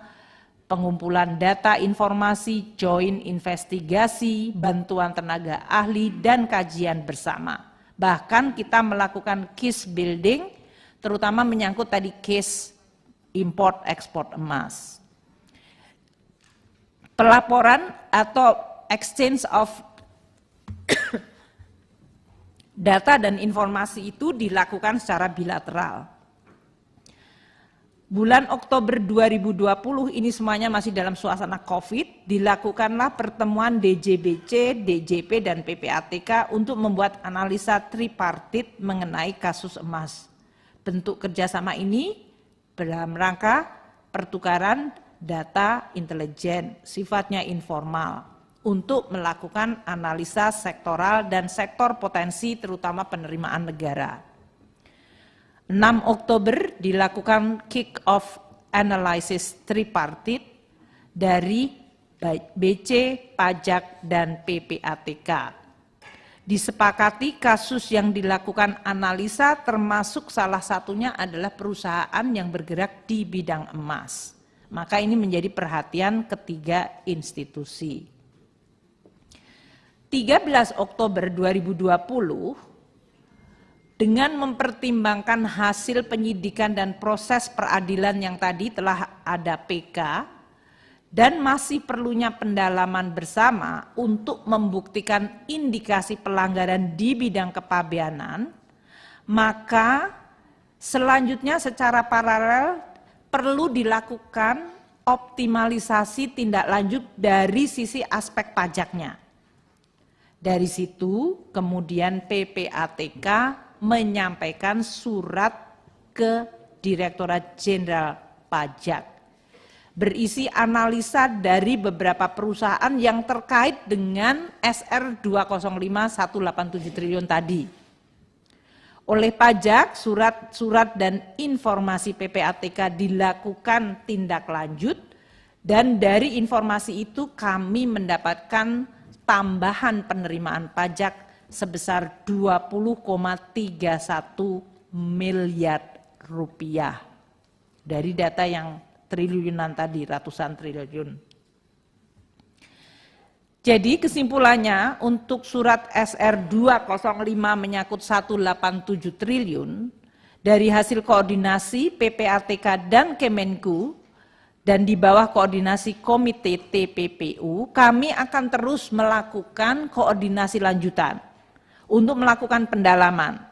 pengumpulan data informasi, joint investigasi, bantuan tenaga ahli, dan kajian bersama. Bahkan kita melakukan case building, terutama menyangkut tadi case import ekspor emas. Pelaporan atau exchange of data dan informasi itu dilakukan secara bilateral. Bulan Oktober 2020 ini semuanya masih dalam suasana COVID, dilakukanlah pertemuan DJBC, DJP, dan PPATK untuk membuat analisa tripartit mengenai kasus emas. Bentuk kerjasama ini dalam rangka pertukaran data intelijen, sifatnya informal, untuk melakukan analisa sektoral dan sektor potensi terutama penerimaan negara. 6 Oktober dilakukan kick-off analysis tripartit dari BC, Pajak, dan PPATK. Disepakati kasus yang dilakukan analisa termasuk salah satunya adalah perusahaan yang bergerak di bidang emas. Maka ini menjadi perhatian ketiga institusi. 13 Oktober 2020, dengan mempertimbangkan hasil penyidikan dan proses peradilan yang tadi telah ada PK, dan masih perlunya pendalaman bersama untuk membuktikan indikasi pelanggaran di bidang kepabeanan, maka selanjutnya secara paralel perlu dilakukan optimalisasi tindak lanjut dari sisi aspek pajaknya. Dari situ kemudian PPATK menyampaikan surat ke Direktorat Jenderal Pajak berisi analisa dari beberapa perusahaan yang terkait dengan SR 205.187 triliun tadi. Oleh pajak, surat-surat dan informasi PPATK dilakukan tindak lanjut, dan dari informasi itu kami mendapatkan tambahan penerimaan pajak sebesar 20,31 miliar rupiah dari data yang triliunan tadi, ratusan triliun. Jadi kesimpulannya untuk surat SR 205 menyangkut 187 triliun dari hasil koordinasi PPATK dan Kemenku dan di bawah koordinasi Komite TPPU, kami akan terus melakukan koordinasi lanjutan untuk melakukan pendalaman,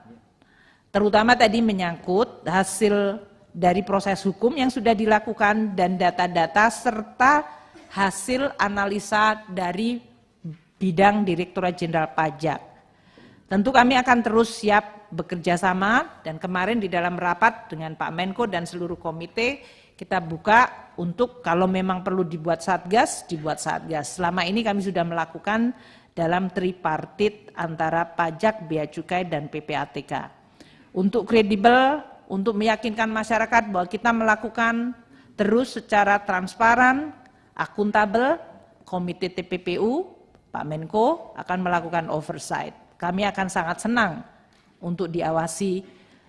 terutama tadi menyangkut hasil dari proses hukum yang sudah dilakukan dan data-data serta hasil analisa dari bidang Direktorat Jenderal Pajak. Tentu kami akan terus siap bekerja sama, dan kemarin di dalam rapat dengan Pak Menko dan seluruh komite kita buka untuk kalau memang perlu dibuat satgas, dibuat satgas. Selama ini kami sudah melakukan dalam tripartit antara pajak, bea cukai, dan PPATK. Untuk kredibel, untuk meyakinkan masyarakat bahwa kita melakukan terus secara transparan, akuntabel, Komite TPPU, Pak Menko akan melakukan oversight. Kami akan sangat senang untuk diawasi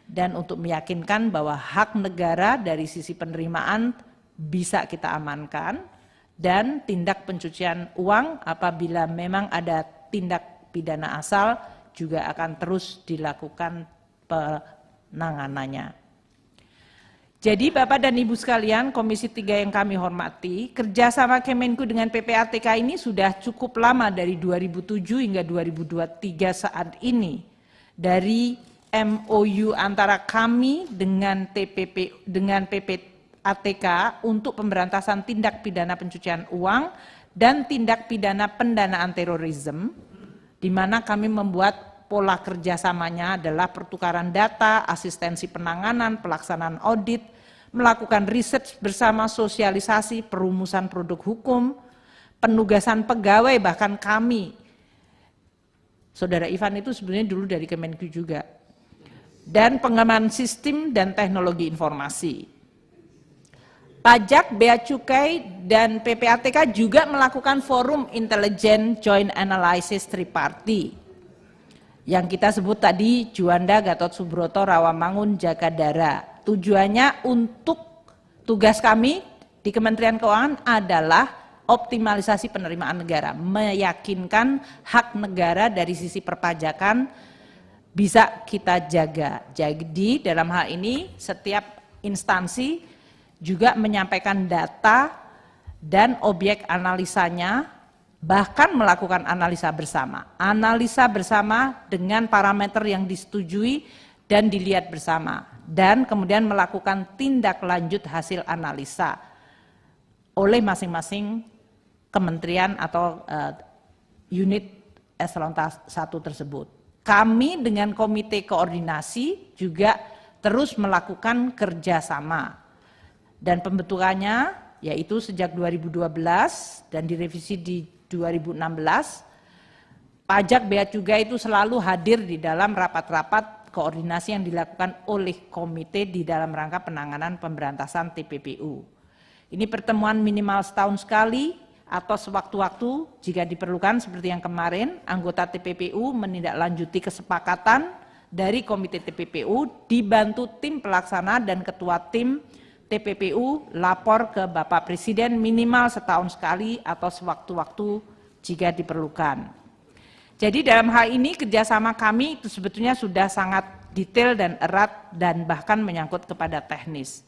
dan untuk meyakinkan bahwa hak negara dari sisi penerimaan bisa kita amankan, dan tindak pencucian uang apabila memang ada tindak pidana asal juga akan terus dilakukan penanganannya. Jadi Bapak dan Ibu sekalian, Komisi 3 yang kami hormati, kerjasama Kemenku dengan PPATK ini sudah cukup lama dari 2007 hingga 2023 saat ini. Dari MOU antara kami dengan PPATK untuk pemberantasan tindak pidana pencucian uang dan tindak pidana pendanaan terorisme, di mana kami membuat pola kerjasamanya adalah pertukaran data, asistensi penanganan, pelaksanaan audit, melakukan riset bersama, sosialisasi, perumusan produk hukum, penugasan pegawai, bahkan kami, Saudara Ivan itu sebenarnya dulu dari Kemenku juga, dan pengembangan sistem dan teknologi informasi. Pajak, bea cukai, dan PPATK juga melakukan forum intelijen joint analysis triparty yang kita sebut tadi Juanda, Gatot Subroto, Rawamangun, Jagadara. Tujuannya untuk tugas kami di Kementerian Keuangan adalah optimalisasi penerimaan negara, meyakinkan hak negara dari sisi perpajakan bisa kita jaga. Jadi dalam hal ini setiap instansi juga menyampaikan data dan objek analisanya, bahkan melakukan analisa bersama dengan parameter yang disetujui dan dilihat bersama. dan kemudian melakukan tindak lanjut hasil analisa oleh masing-masing kementerian atau unit eselon 1 tersebut. Kami dengan komite koordinasi juga terus melakukan kerjasama dan pembentukannya yaitu sejak 2012 dan direvisi di 2016. Pajak Bea Cukai itu selalu hadir di dalam rapat-rapat koordinasi yang dilakukan oleh komite di dalam rangka penanganan pemberantasan TPPU. Ini pertemuan minimal setahun sekali atau sewaktu-waktu jika diperlukan seperti yang kemarin, anggota TPPU menindaklanjuti kesepakatan dari komite TPPU dibantu tim pelaksana dan ketua tim TPPU lapor ke Bapak Presiden minimal setahun sekali atau sewaktu-waktu jika diperlukan. Jadi dalam hal ini kerjasama kami itu sebetulnya sudah sangat detail dan erat dan bahkan menyangkut kepada teknis.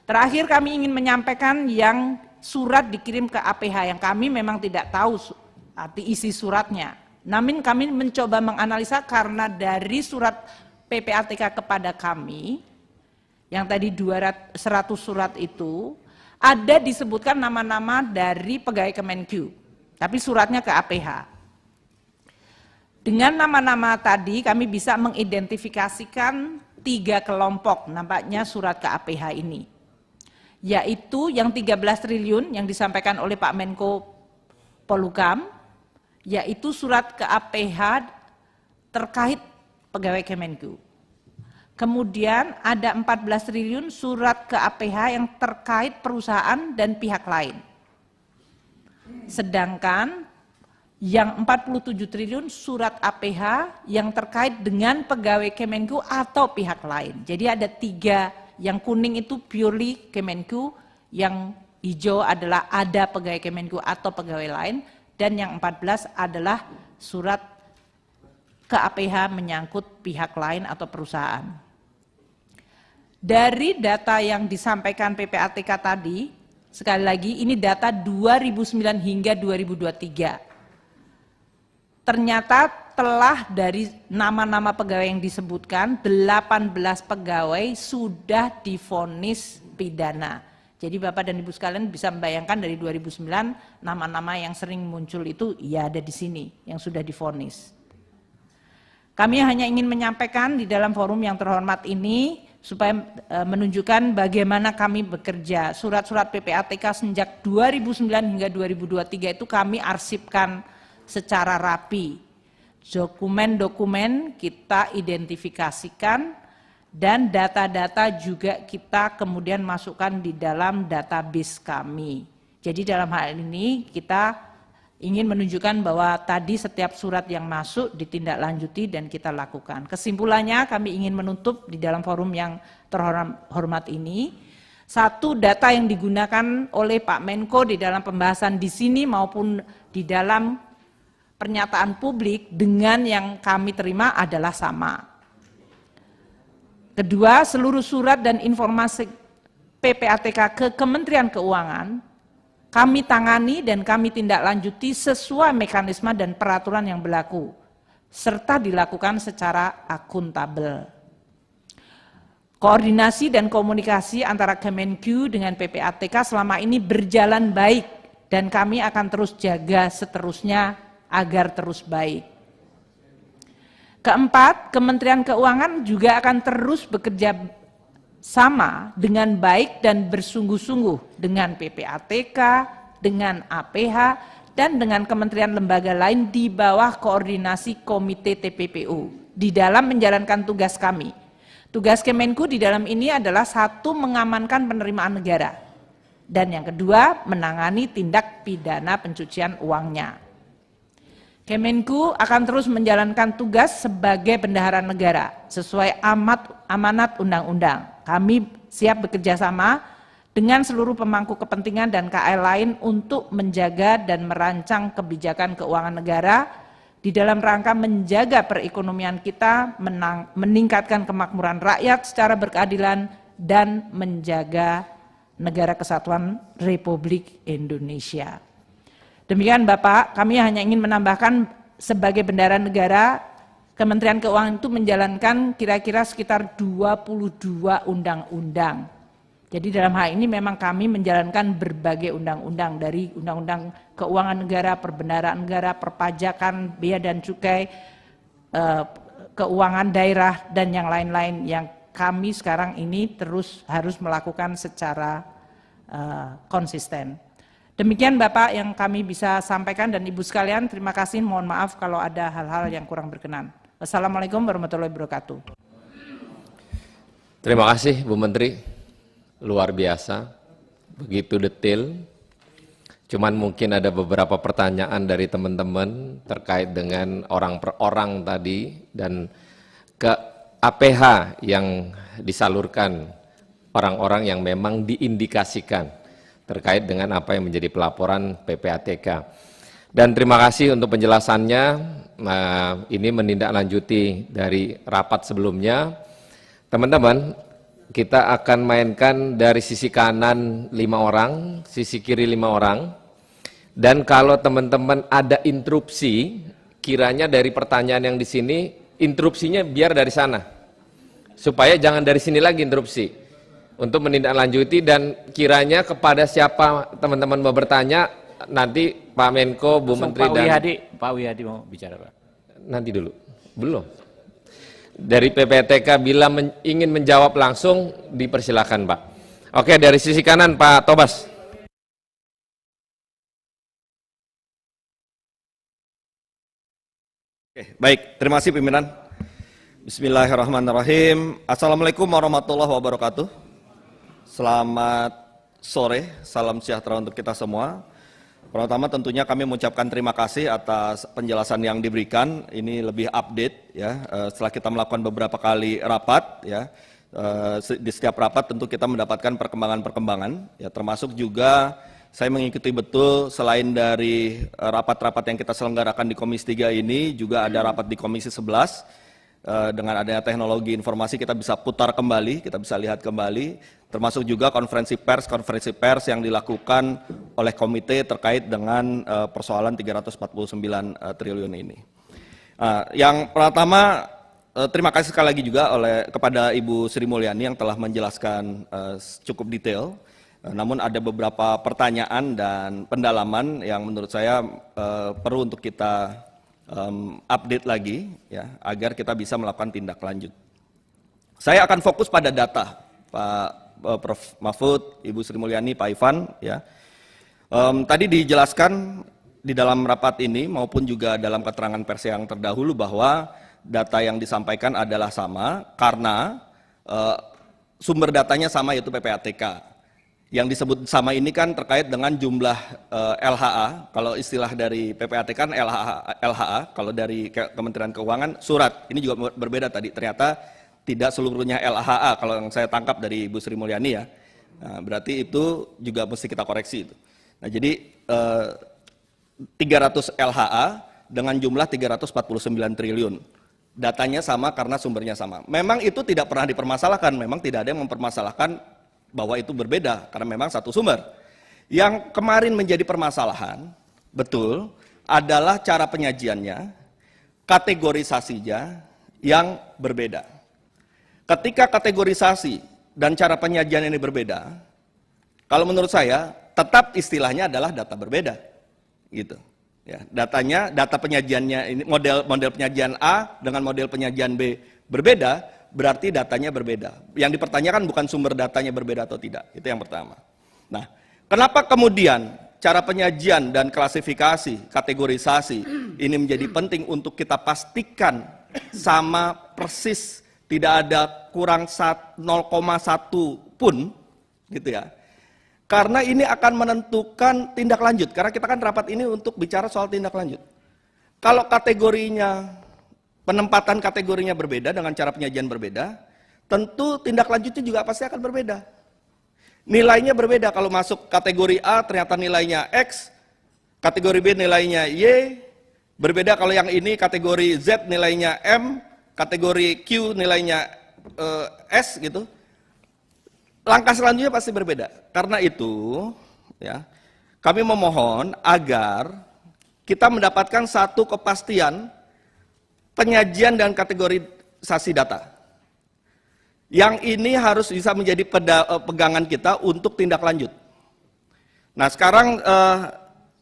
Terakhir kami ingin menyampaikan yang surat dikirim ke APH yang kami memang tidak tahu arti isi suratnya. Namun kami mencoba menganalisa karena dari surat PPATK kepada kami, yang tadi 100 surat itu, ada disebutkan nama-nama dari pegawai Kemenq, tapi suratnya ke APH. Dengan nama-nama tadi kami bisa mengidentifikasikan 3 kelompok nampaknya surat ke APH ini. Yaitu yang 13 triliun yang disampaikan oleh Pak Menko Polhukam, yaitu surat ke APH terkait pegawai Kemenq. Kemudian ada 14 triliun surat ke APH yang terkait perusahaan dan pihak lain. Sedangkan yang 47 triliun surat APH yang terkait dengan pegawai Kemenq atau pihak lain. Jadi ada 3, yang kuning itu purely Kemenq, yang hijau adalah ada pegawai Kemenq atau pegawai lain, dan yang 14 adalah surat ke APH menyangkut pihak lain atau perusahaan. Dari data yang disampaikan PPATK tadi, sekali lagi ini data 2009 hingga 2023. Ternyata telah dari nama-nama pegawai yang disebutkan, 18 pegawai sudah divonis pidana. Jadi Bapak dan Ibu sekalian bisa membayangkan dari 2009 nama-nama yang sering muncul itu ya ada di sini yang sudah divonis. Kami hanya ingin menyampaikan di dalam forum yang terhormat ini supaya menunjukkan bagaimana kami bekerja. Surat-surat PPATK sejak 2009 hingga 2023 itu kami arsipkan secara rapi. Dokumen-dokumen kita identifikasikan dan data-data juga kita kemudian masukkan di dalam database kami. Jadi dalam hal ini kita ingin menunjukkan bahwa tadi setiap surat yang masuk ditindaklanjuti dan kita lakukan. Kesimpulannya kami ingin menutup di dalam forum yang terhormat ini. Satu, data yang digunakan oleh Pak Menko di dalam pembahasan di sini maupun di dalam pernyataan publik dengan yang kami terima adalah sama. Kedua, seluruh surat dan informasi PPATK ke Kementerian Keuangan kami tangani dan kami tindak lanjuti sesuai mekanisme dan peraturan yang berlaku, serta dilakukan secara akuntabel. Koordinasi dan komunikasi antara Kemenq dengan PPATK selama ini berjalan baik dan kami akan terus jaga seterusnya agar terus baik. Keempat, Kementerian Keuangan juga akan terus bekerja sama dengan baik dan bersungguh-sungguh dengan PPATK, dengan APH, dan dengan kementerian lembaga lain di bawah koordinasi Komite TPPU di dalam menjalankan tugas kami. Tugas Kemenq di dalam ini adalah satu, mengamankan penerimaan negara, dan yang kedua, menangani tindak pidana pencucian uangnya. Kemenq akan terus menjalankan tugas sebagai bendahara negara sesuai amanat undang-undang. Kami siap bekerja sama dengan seluruh pemangku kepentingan dan KL lain untuk menjaga dan merancang kebijakan keuangan negara di dalam rangka menjaga perekonomian kita, meningkatkan kemakmuran rakyat secara berkeadilan, dan menjaga negara kesatuan Republik Indonesia. Demikian Bapak, kami hanya ingin menambahkan sebagai bendahara negara, Kementerian Keuangan itu menjalankan kira-kira sekitar 22 undang-undang. Jadi dalam hal ini memang kami menjalankan berbagai undang-undang, dari undang-undang keuangan negara, perbendaharaan negara, perpajakan, bea dan cukai, keuangan daerah, dan yang lain-lain yang kami sekarang ini terus harus melakukan secara konsisten. Demikian Bapak yang kami bisa sampaikan, dan Ibu sekalian terima kasih, mohon maaf kalau ada hal-hal yang kurang berkenan. Wassalamualaikum warahmatullahi wabarakatuh. Terima kasih Bu Menteri, luar biasa, begitu detail. Cuman mungkin ada beberapa pertanyaan dari teman-teman terkait dengan orang per orang tadi dan ke APH yang disalurkan orang-orang yang memang diindikasikan terkait dengan apa yang menjadi pelaporan PPATK. Dan terima kasih untuk penjelasannya, ini menindaklanjuti dari rapat sebelumnya. Teman-teman, kita akan mainkan dari sisi kanan 5 orang, sisi kiri 5 orang. Dan kalau teman-teman ada interupsi, kiranya dari pertanyaan yang di sini, interupsinya biar dari sana. Supaya jangan dari sini lagi interupsi. Untuk menindaklanjuti, dan kiranya kepada siapa teman-teman mau bertanya, nanti Pak Menko, Bu Menteri dan Pak Wihadi mau bicara, Pak. Nanti dulu, belum. Dari PPATK bila ingin menjawab langsung, dipersilakan Pak. Oke, dari sisi kanan Pak Tobas. Oke, baik, terima kasih pimpinan. Bismillahirrahmanirrahim. Assalamualaikum warahmatullahi wabarakatuh. Selamat sore, salam sejahtera untuk kita semua. Pertama tentunya kami mengucapkan terima kasih atas penjelasan yang diberikan. Ini lebih update ya. Setelah kita melakukan beberapa kali rapat ya. Di setiap rapat tentu kita mendapatkan perkembangan-perkembangan ya, termasuk juga saya mengikuti betul selain dari rapat-rapat yang kita selenggarakan di Komisi 3 ini, juga ada rapat di Komisi 11. Dengan adanya teknologi informasi kita bisa putar kembali, kita bisa lihat kembali, termasuk juga konferensi pers yang dilakukan oleh komite terkait dengan persoalan 349 triliun ini. Yang pertama, terima kasih sekali lagi juga kepada Ibu Sri Mulyani yang telah menjelaskan cukup detail. Namun ada beberapa pertanyaan dan pendalaman yang menurut saya perlu untuk kita update lagi ya, agar kita bisa melakukan tindak lanjut. Saya akan fokus pada data, Pak Prof. Mahfud, Ibu Sri Mulyani, Pak Ivan ya. Tadi dijelaskan di dalam rapat ini maupun juga dalam keterangan pers yang terdahulu bahwa data yang disampaikan adalah sama karena sumber datanya sama, yaitu PPATK. Yang disebut sama ini kan terkait dengan jumlah LHA, kalau istilah dari PPATK kan LHA, kalau dari Kementerian Keuangan surat. Ini juga berbeda tadi, ternyata tidak seluruhnya LHA kalau yang saya tangkap dari Ibu Sri Mulyani ya. Nah, berarti itu juga mesti kita koreksi itu. Nah, jadi 300 LHA dengan jumlah 349 triliun. Datanya sama karena sumbernya sama. Memang itu tidak pernah dipermasalahkan, memang tidak ada yang mempermasalahkan bahwa itu berbeda, karena memang satu sumber. Yang kemarin menjadi permasalahan, betul, adalah cara penyajiannya, kategorisasinya yang berbeda. Ketika kategorisasi dan cara penyajian ini berbeda, kalau menurut saya, tetap istilahnya adalah data berbeda. Gitu. Ya, data penyajiannya ini model penyajian A dengan model penyajian B berbeda, berarti datanya berbeda. Yang dipertanyakan bukan sumber datanya berbeda atau tidak, itu yang pertama. Nah, kenapa kemudian cara penyajian dan klasifikasi, kategorisasi ini menjadi penting untuk kita pastikan sama persis, tidak ada kurang 0,1 pun, gitu ya. Karena ini akan menentukan tindak lanjut, karena kita kan rapat ini untuk bicara soal tindak lanjut. Kalau kategorinya, penempatan kategorinya berbeda dengan cara penyajian berbeda, tentu tindak lanjutnya juga pasti akan berbeda. Nilainya berbeda, kalau masuk kategori A ternyata nilainya X, kategori B nilainya Y, berbeda kalau yang ini kategori Z nilainya M, kategori Q nilainya S gitu. Langkah selanjutnya pasti berbeda. Karena itu, ya, kami memohon agar kita mendapatkan satu kepastian penyajian dan kategorisasi data. Yang ini harus bisa menjadi pegangan kita untuk tindak lanjut. Nah sekarang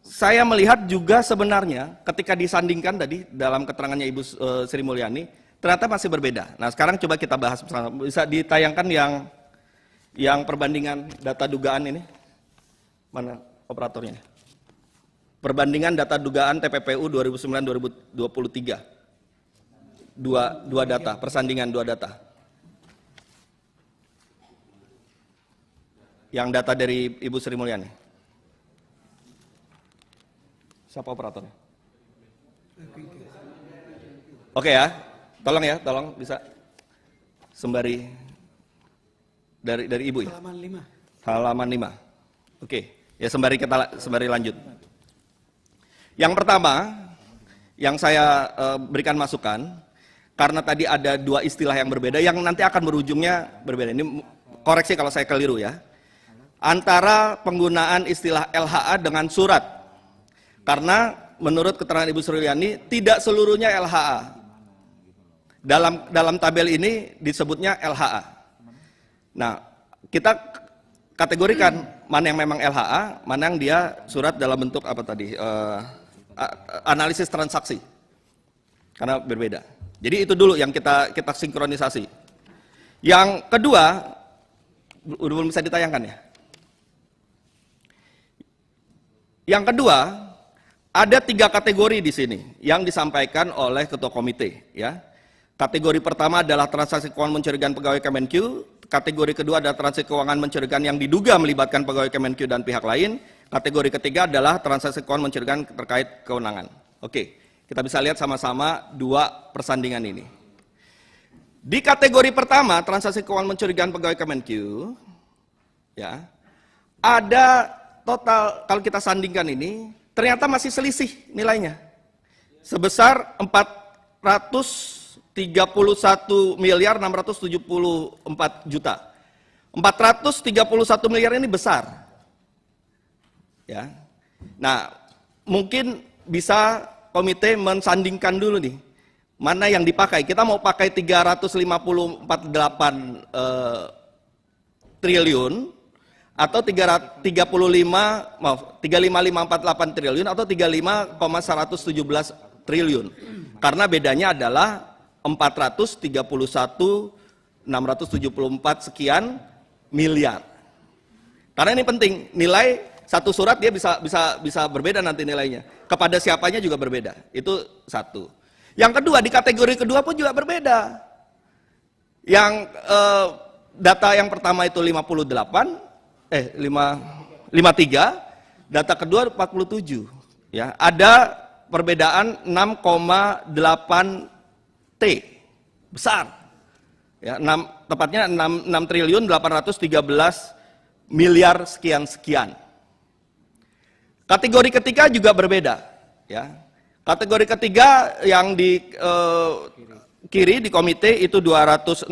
saya melihat juga sebenarnya ketika disandingkan tadi dalam keterangannya Ibu Sri Mulyani, ternyata masih berbeda. Nah sekarang coba kita bahas bersama. Bisa ditayangkan yang perbandingan data dugaan ini? Mana operatornya? Perbandingan data dugaan TPPU 2009-2023. Dua data, persandingan dua data. Yang data dari Ibu Sri Mulyani. Siapa operatornya? Oke ya, tolong bisa sembari dari Ibu ya. Halaman 5. Oke, ya sembari lanjut. Yang pertama yang saya berikan masukan, karena tadi ada dua istilah yang berbeda yang nanti akan berujungnya berbeda. Ini koreksi kalau saya keliru ya. Antara penggunaan istilah LHA dengan surat. Karena menurut keterangan Ibu Sri Mulyani tidak seluruhnya LHA. Dalam tabel ini disebutnya LHA. Nah, kita kategorikan mana yang memang LHA, mana yang dia surat dalam bentuk apa tadi? Analisis transaksi. Karena berbeda. Jadi itu dulu yang kita sinkronisasi. Yang kedua, belum bisa ditayangkan ya. Yang kedua, ada 3 kategori di sini yang disampaikan oleh Ketua Komite. Ya. Kategori pertama adalah transaksi keuangan mencurigakan pegawai Kemenq. Kategori kedua adalah transaksi keuangan mencurigakan yang diduga melibatkan pegawai Kemenq dan pihak lain. Kategori ketiga adalah transaksi keuangan mencurigakan terkait kewenangan. Oke, kita bisa lihat sama-sama 2 persandingan ini. Di kategori pertama, transaksi keuangan mencurigakan pegawai Kemenq, ya, ada total, kalau kita sandingkan ini, ternyata masih selisih nilainya. Sebesar 431.674 juta. 431 miliar ini besar. Ya. Nah, mungkin bisa komite mensandingkan dulu nih. Mana yang dipakai? Kita mau pakai 354,8 triliun atau 35,548 triliun atau 35,117 triliun. Karena bedanya adalah 431.674 sekian miliar. Karena ini penting, nilai satu surat dia bisa berbeda nanti nilainya. Kepada siapanya juga berbeda. Itu satu. Yang kedua, di kategori kedua pun juga berbeda. Yang data yang pertama itu 53, data kedua 47. Ya, ada perbedaan 6,8 T. Besar. Ya, tepatnya 6.813 miliar sekian. Kategori ketiga juga berbeda. Ya. Kategori ketiga yang di kiri di komite itu 260,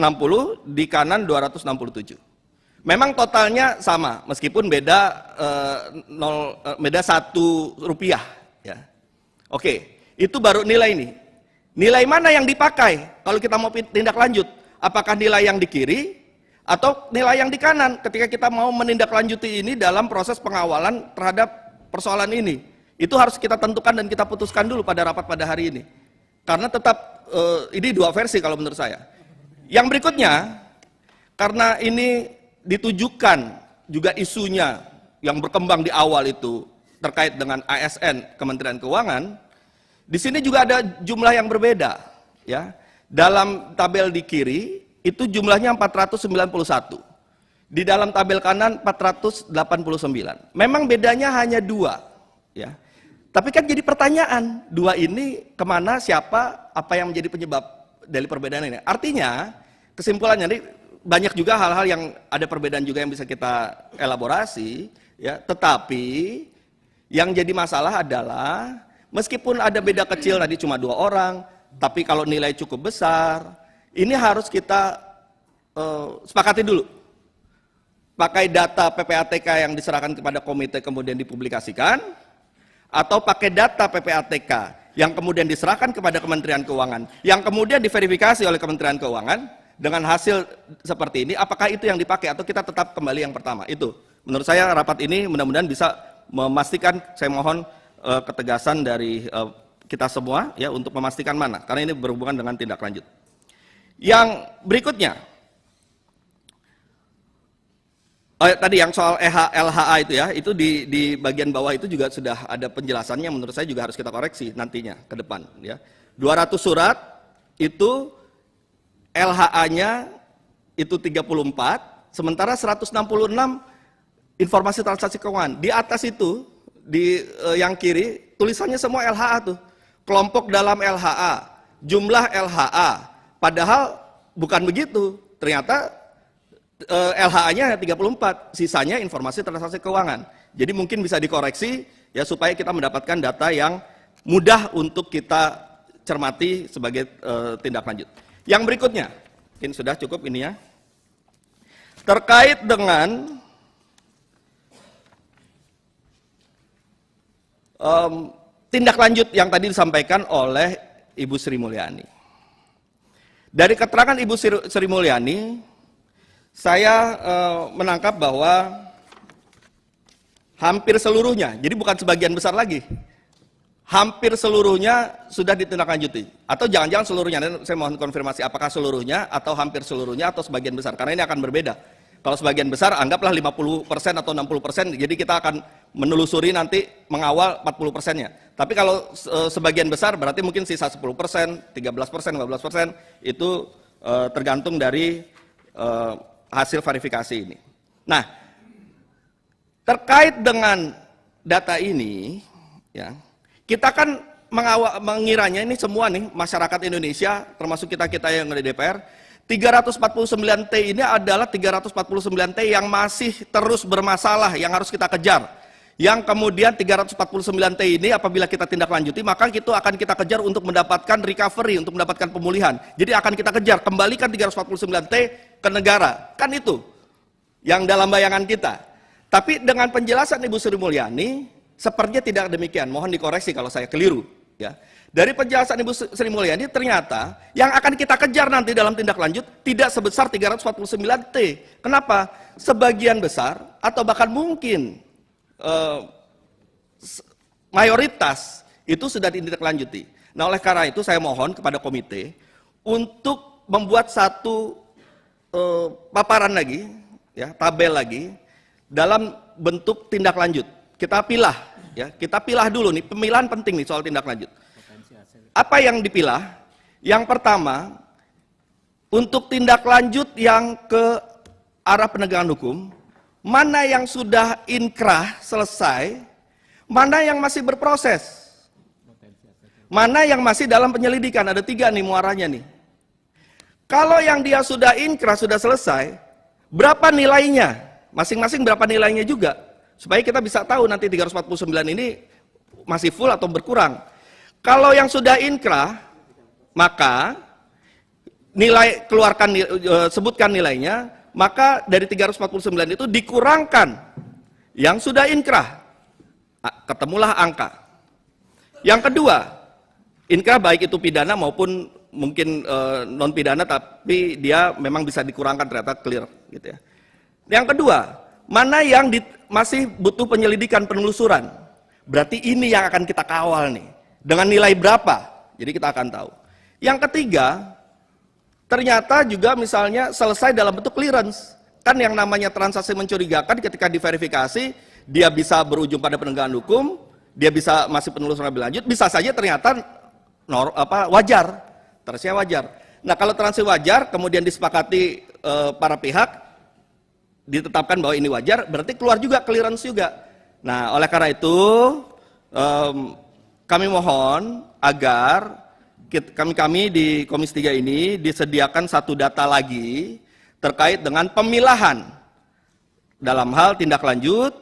di kanan 267. Memang totalnya sama, meskipun beda beda 1 rupiah. Ya. Oke, itu baru nilai ini. Nilai mana yang dipakai kalau kita mau tindak lanjut? Apakah nilai yang di kiri atau nilai yang di kanan ketika kita mau menindaklanjuti ini dalam proses pengawalan terhadap persoalan ini? Itu harus kita tentukan dan kita putuskan dulu pada rapat pada hari ini. Karena tetap ini 2 versi kalau menurut saya. Yang berikutnya, karena ini ditujukan juga isunya yang berkembang di awal itu terkait dengan ASN Kementerian Keuangan, di sini juga ada jumlah yang berbeda. Ya. Dalam tabel di kiri itu jumlahnya 491. Di dalam tabel kanan 489. Memang bedanya hanya 2. Ya. Tapi kan jadi pertanyaan, 2 ini kemana, siapa, apa yang menjadi penyebab dari perbedaan ini? Artinya, kesimpulannya ini banyak juga hal-hal yang ada perbedaan juga yang bisa kita elaborasi, ya. Tetapi yang jadi masalah adalah meskipun ada beda kecil tadi cuma 2 orang, tapi kalau nilai cukup besar, ini harus kita sepakati dulu. Pakai data PPATK yang diserahkan kepada komite kemudian dipublikasikan, atau pakai data PPATK yang kemudian diserahkan kepada Kementerian Keuangan, yang kemudian diverifikasi oleh Kementerian Keuangan dengan hasil seperti ini, apakah itu yang dipakai atau kita tetap kembali yang pertama? Itu menurut saya rapat ini mudah-mudahan bisa memastikan, saya mohon ketegasan dari kita semua ya untuk memastikan mana, karena ini berhubungan dengan tindak lanjut. Yang berikutnya, tadi yang soal LHA itu ya, itu di bagian bawah itu juga sudah ada penjelasannya, menurut saya juga harus kita koreksi nantinya ke depan ya. 200 surat itu LHA-nya itu 34, sementara 166 informasi transaksi keuangan. Di atas itu di yang kiri tulisannya semua LHA tuh. Kelompok dalam LHA, jumlah LHA. Padahal bukan begitu. Ternyata LHA-nya 34, sisanya informasi transaksi keuangan. Jadi mungkin bisa dikoreksi ya supaya kita mendapatkan data yang mudah untuk kita cermati sebagai tindak lanjut. Yang berikutnya, mungkin sudah cukup ini ya. Terkait dengan tindak lanjut yang tadi disampaikan oleh Ibu Sri Mulyani. Dari keterangan Ibu Sri Mulyani, saya menangkap bahwa hampir seluruhnya, jadi bukan sebagian besar lagi, hampir seluruhnya sudah ditindaklanjuti. Atau jangan-jangan seluruhnya, saya mohon konfirmasi apakah seluruhnya atau hampir seluruhnya atau sebagian besar, karena ini akan berbeda. Kalau sebagian besar anggaplah 50% atau 60%, jadi kita akan menelusuri nanti mengawal 40%-nya. Tapi kalau sebagian besar berarti mungkin sisa 10%, 13%, 15% itu tergantung dari hasil verifikasi ini. Nah, terkait dengan data ini, ya, kita kan mengiranya ini semua nih masyarakat Indonesia, termasuk kita yang ada di DPR, 349T ini adalah 349T yang masih terus bermasalah, yang harus kita kejar. Yang kemudian 349T ini apabila kita tindak lanjuti, maka itu akan kita kejar untuk mendapatkan recovery, untuk mendapatkan pemulihan. Jadi akan kita kejar, kembalikan 349T ke negara. Kan itu yang dalam bayangan kita. Tapi dengan penjelasan Ibu Sri Mulyani, sepertinya tidak demikian. Mohon dikoreksi kalau saya keliru. Ya. Dari penjelasan Ibu Sri Mulyani, ternyata yang akan kita kejar nanti dalam tindak lanjut tidak sebesar 349T. Kenapa? Sebagian besar atau bahkan mungkin mayoritas itu sudah ditindaklanjuti. Nah, oleh karena itu saya mohon kepada komite untuk membuat satu paparan lagi, ya, tabel lagi dalam bentuk tindak lanjut. Kita pilah, ya, kita pilah dulu nih, pemilahan penting nih soal tindak lanjut. Apa yang dipilah? Yang pertama, untuk tindak lanjut yang ke arah penegakan hukum, mana yang sudah inkrah selesai, mana yang masih berproses, mana yang masih dalam penyelidikan. Ada 3 nih muaranya nih. Kalau yang dia sudah inkrah, sudah selesai, berapa nilainya? Masing-masing berapa nilainya juga, supaya kita bisa tahu nanti 349 ini masih full atau berkurang. Kalau yang sudah inkrah, maka nilai keluarkan, sebutkan nilainya, maka dari 349 itu dikurangkan yang sudah inkrah, ketemulah angka. Yang kedua, inkrah baik itu pidana maupun mungkin non pidana, tapi dia memang bisa dikurangkan, ternyata clear gitu ya. Yang kedua, mana yang masih butuh penyelidikan, penelusuran, berarti ini yang akan kita kawal nih, dengan nilai berapa, jadi kita akan tahu. Yang ketiga, ternyata juga misalnya selesai dalam bentuk clearance. Kan yang namanya transaksi mencurigakan ketika diverifikasi, dia bisa berujung pada penegakan hukum, dia bisa masih penelusuran lebih lanjut, bisa saja ternyata wajar, transaksinya wajar. Nah, kalau transaksi wajar kemudian disepakati para pihak, ditetapkan bahwa ini wajar, berarti keluar juga clearance juga. Nah, oleh karena itu kami mohon agar kami di Komisi 3 ini disediakan satu data lagi terkait dengan pemilahan dalam hal tindak lanjut,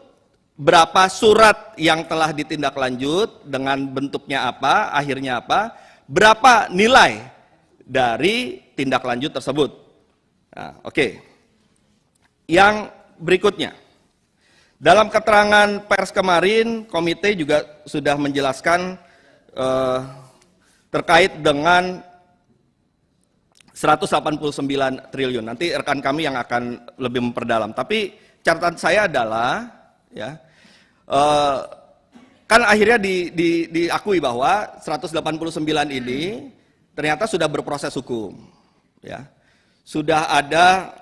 berapa surat yang telah ditindaklanjut dengan bentuknya apa, akhirnya apa, berapa nilai dari tindak lanjut tersebut. Nah, oke. Yang berikutnya, dalam keterangan pers kemarin, komite juga sudah menjelaskan terkait dengan 189 triliun. Nanti rekan kami yang akan lebih memperdalam. Tapi catatan saya adalah, ya, kan akhirnya diakui bahwa 189 ini ternyata sudah berproses hukum. Ya. Sudah ada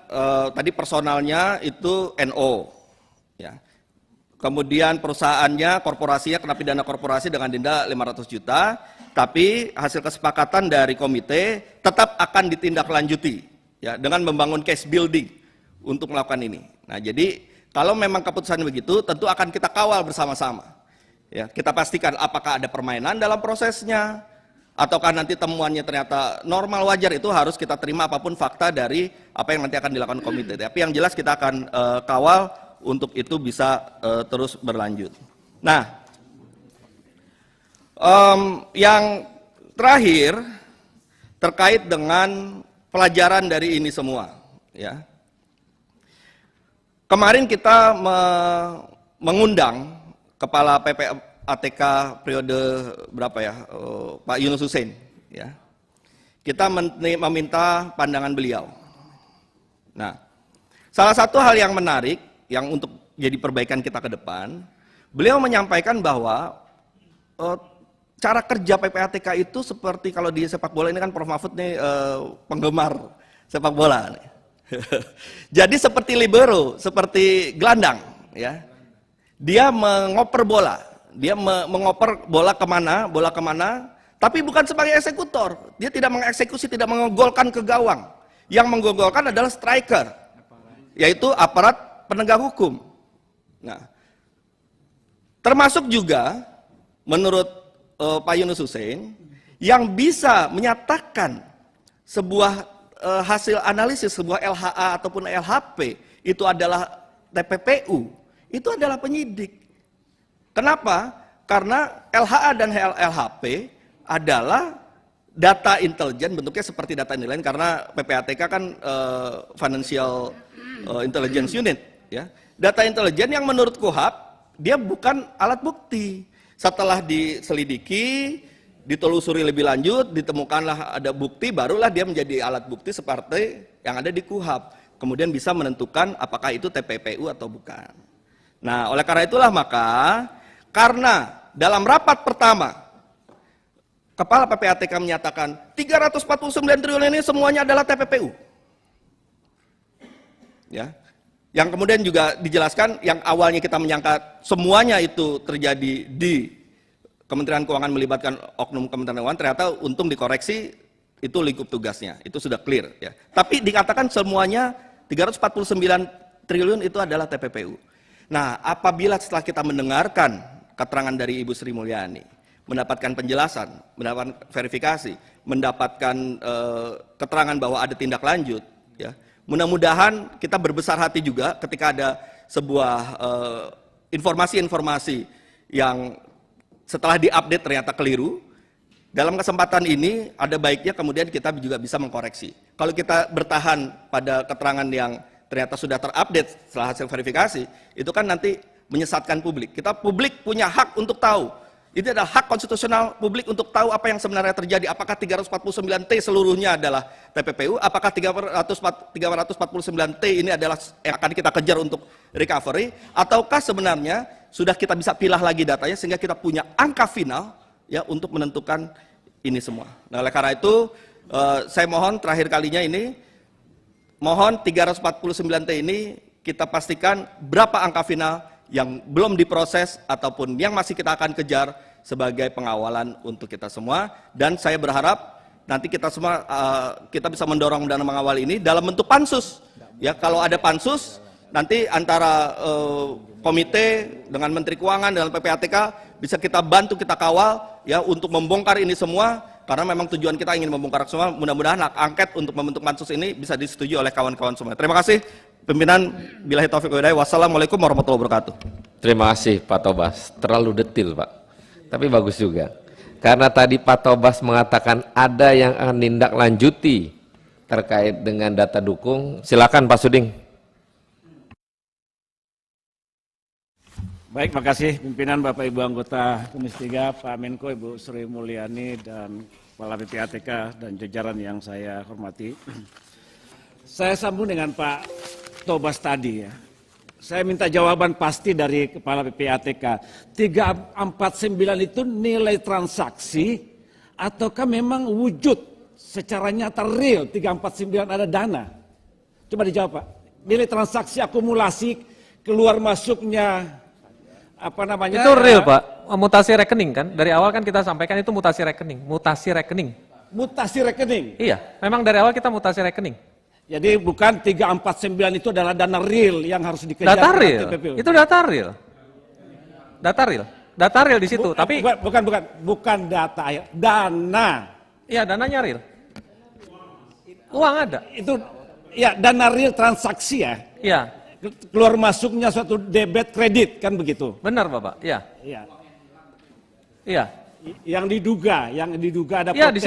tadi personalnya itu NO. Ya. Kemudian perusahaannya, korporasinya kena pidana korporasi dengan denda 500 juta. Tapi hasil kesepakatan dari komite tetap akan ditindaklanjuti ya, dengan membangun case building untuk melakukan ini. Nah, jadi kalau memang keputusan begitu, tentu akan kita kawal bersama-sama. Ya, kita pastikan apakah ada permainan dalam prosesnya, ataukah nanti temuannya ternyata normal wajar, itu harus kita terima apapun fakta dari apa yang nanti akan dilakukan komite. Tapi yang jelas kita akan kawal untuk itu bisa terus berlanjut. Nah, yang terakhir terkait dengan pelajaran dari ini semua, ya. Kemarin kita mengundang Kepala PPATK periode berapa ya, Pak Yunus Hussein, ya. Kita meminta pandangan beliau. Nah, salah satu hal yang menarik yang untuk jadi perbaikan kita ke depan, beliau menyampaikan bahwa cara kerja PPATK itu seperti kalau di sepak bola ini kan Prof. Mahfud nih penggemar sepak bola. Jadi seperti libero, seperti gelandang, ya. Dia mengoper bola, dia mengoper bola kemana, tapi bukan sebagai eksekutor. Dia tidak mengeksekusi, tidak menggolkan ke gawang. Yang menggolkan adalah striker, yaitu aparat penegak hukum. Nah, termasuk juga menurut Pak Yunus Hussein, yang bisa menyatakan sebuah hasil analisis, sebuah LHA ataupun LHP, itu adalah TPPU, itu adalah penyidik. Kenapa? Karena LHA dan LHP adalah data intelijen, bentuknya seperti data intelijen, karena PPATK kan Financial Intelligence Unit. Ya. Data intelijen yang menurut KUHAP, dia bukan alat bukti. Setelah diselidiki, ditelusuri lebih lanjut, ditemukanlah ada bukti, barulah dia menjadi alat bukti seperti yang ada di KUHAP. Kemudian bisa menentukan apakah itu TPPU atau bukan. Nah, oleh karena itulah maka, karena dalam rapat pertama, Kepala PPATK menyatakan 349 triliun ini semuanya adalah TPPU. Ya. Yang kemudian juga dijelaskan, yang awalnya kita menyangka semuanya itu terjadi di Kementerian Keuangan melibatkan oknum Kementerian Keuangan, ternyata untung dikoreksi, itu lingkup tugasnya, itu sudah clear. Ya. Tapi dikatakan semuanya 349 triliun itu adalah TPPU. Nah, apabila setelah kita mendengarkan keterangan dari Ibu Sri Mulyani, mendapatkan penjelasan, mendapatkan verifikasi, mendapatkan keterangan bahwa ada tindak lanjut, ya. Mudah-mudahan kita berbesar hati juga ketika ada sebuah informasi-informasi yang setelah diupdate ternyata keliru. Dalam kesempatan ini ada baiknya kemudian kita juga bisa mengkoreksi. Kalau kita bertahan pada keterangan yang ternyata sudah terupdate setelah hasil verifikasi, itu kan nanti menyesatkan publik. Publik punya hak untuk tahu. Itu adalah hak konstitusional publik untuk tahu apa yang sebenarnya terjadi. Apakah 349T seluruhnya adalah TPPU? Apakah 349T ini adalah yang akan kita kejar untuk recovery? Ataukah sebenarnya sudah kita bisa pilah lagi datanya sehingga kita punya angka final ya untuk menentukan ini semua. Nah, oleh karena itu saya mohon terakhir kalinya ini, mohon 349T ini kita pastikan berapa angka final yang belum diproses ataupun yang masih kita akan kejar sebagai pengawalan untuk kita semua. Dan saya berharap nanti kita semua kita bisa mendorong dan mengawal ini dalam bentuk pansus. Ya, kalau ada pansus nanti antara komite dengan Menteri Keuangan dengan PPATK bisa kita bantu, kita kawal ya untuk membongkar ini semua, karena memang tujuan kita ingin membongkar semua. Mudah-mudahan hak angket untuk membentuk pansus ini bisa disetujui oleh kawan-kawan semua. Terima kasih pimpinan. Billahi taufiq wal hidayah. Wassalamualaikum warahmatullahi wabarakatuh. Terima kasih Pak Tobas, terlalu detil Pak, tapi bagus juga. Karena tadi Pak Tobas mengatakan ada yang akan nindaklanjuti terkait dengan data dukung. Silakan Pak Suding. Baik, makasih pimpinan Bapak Ibu anggota Komisi 3, Pak Menko, Ibu Sri Mulyani, dan Kepala PPATK dan jajaran yang saya hormati. Saya sambung dengan Pak Tobas tadi ya. Saya minta jawaban pasti dari Kepala PPATK. 349 itu nilai transaksi ataukah memang wujud secara nyata real 349 ada dana? Coba dijawab Pak. Nilai transaksi akumulasi keluar masuknya apa namanya? Itu real Pak, mutasi rekening kan? Dari awal kan kita sampaikan itu mutasi rekening. Mutasi rekening. Iya, memang dari awal kita mutasi rekening. Jadi bukan 349 itu adalah dana real yang harus dikejar. Data real, TPPU. itu data real. Data real di situ, tapi bukan data, dana. iya dananya real. Uang ada. Itu ya dana real transaksi ya. Iya, Keluar masuknya suatu debit kredit kan begitu. benar Bapak. Iya. Iya. Iya. Yang diduga ada Iya, potensi.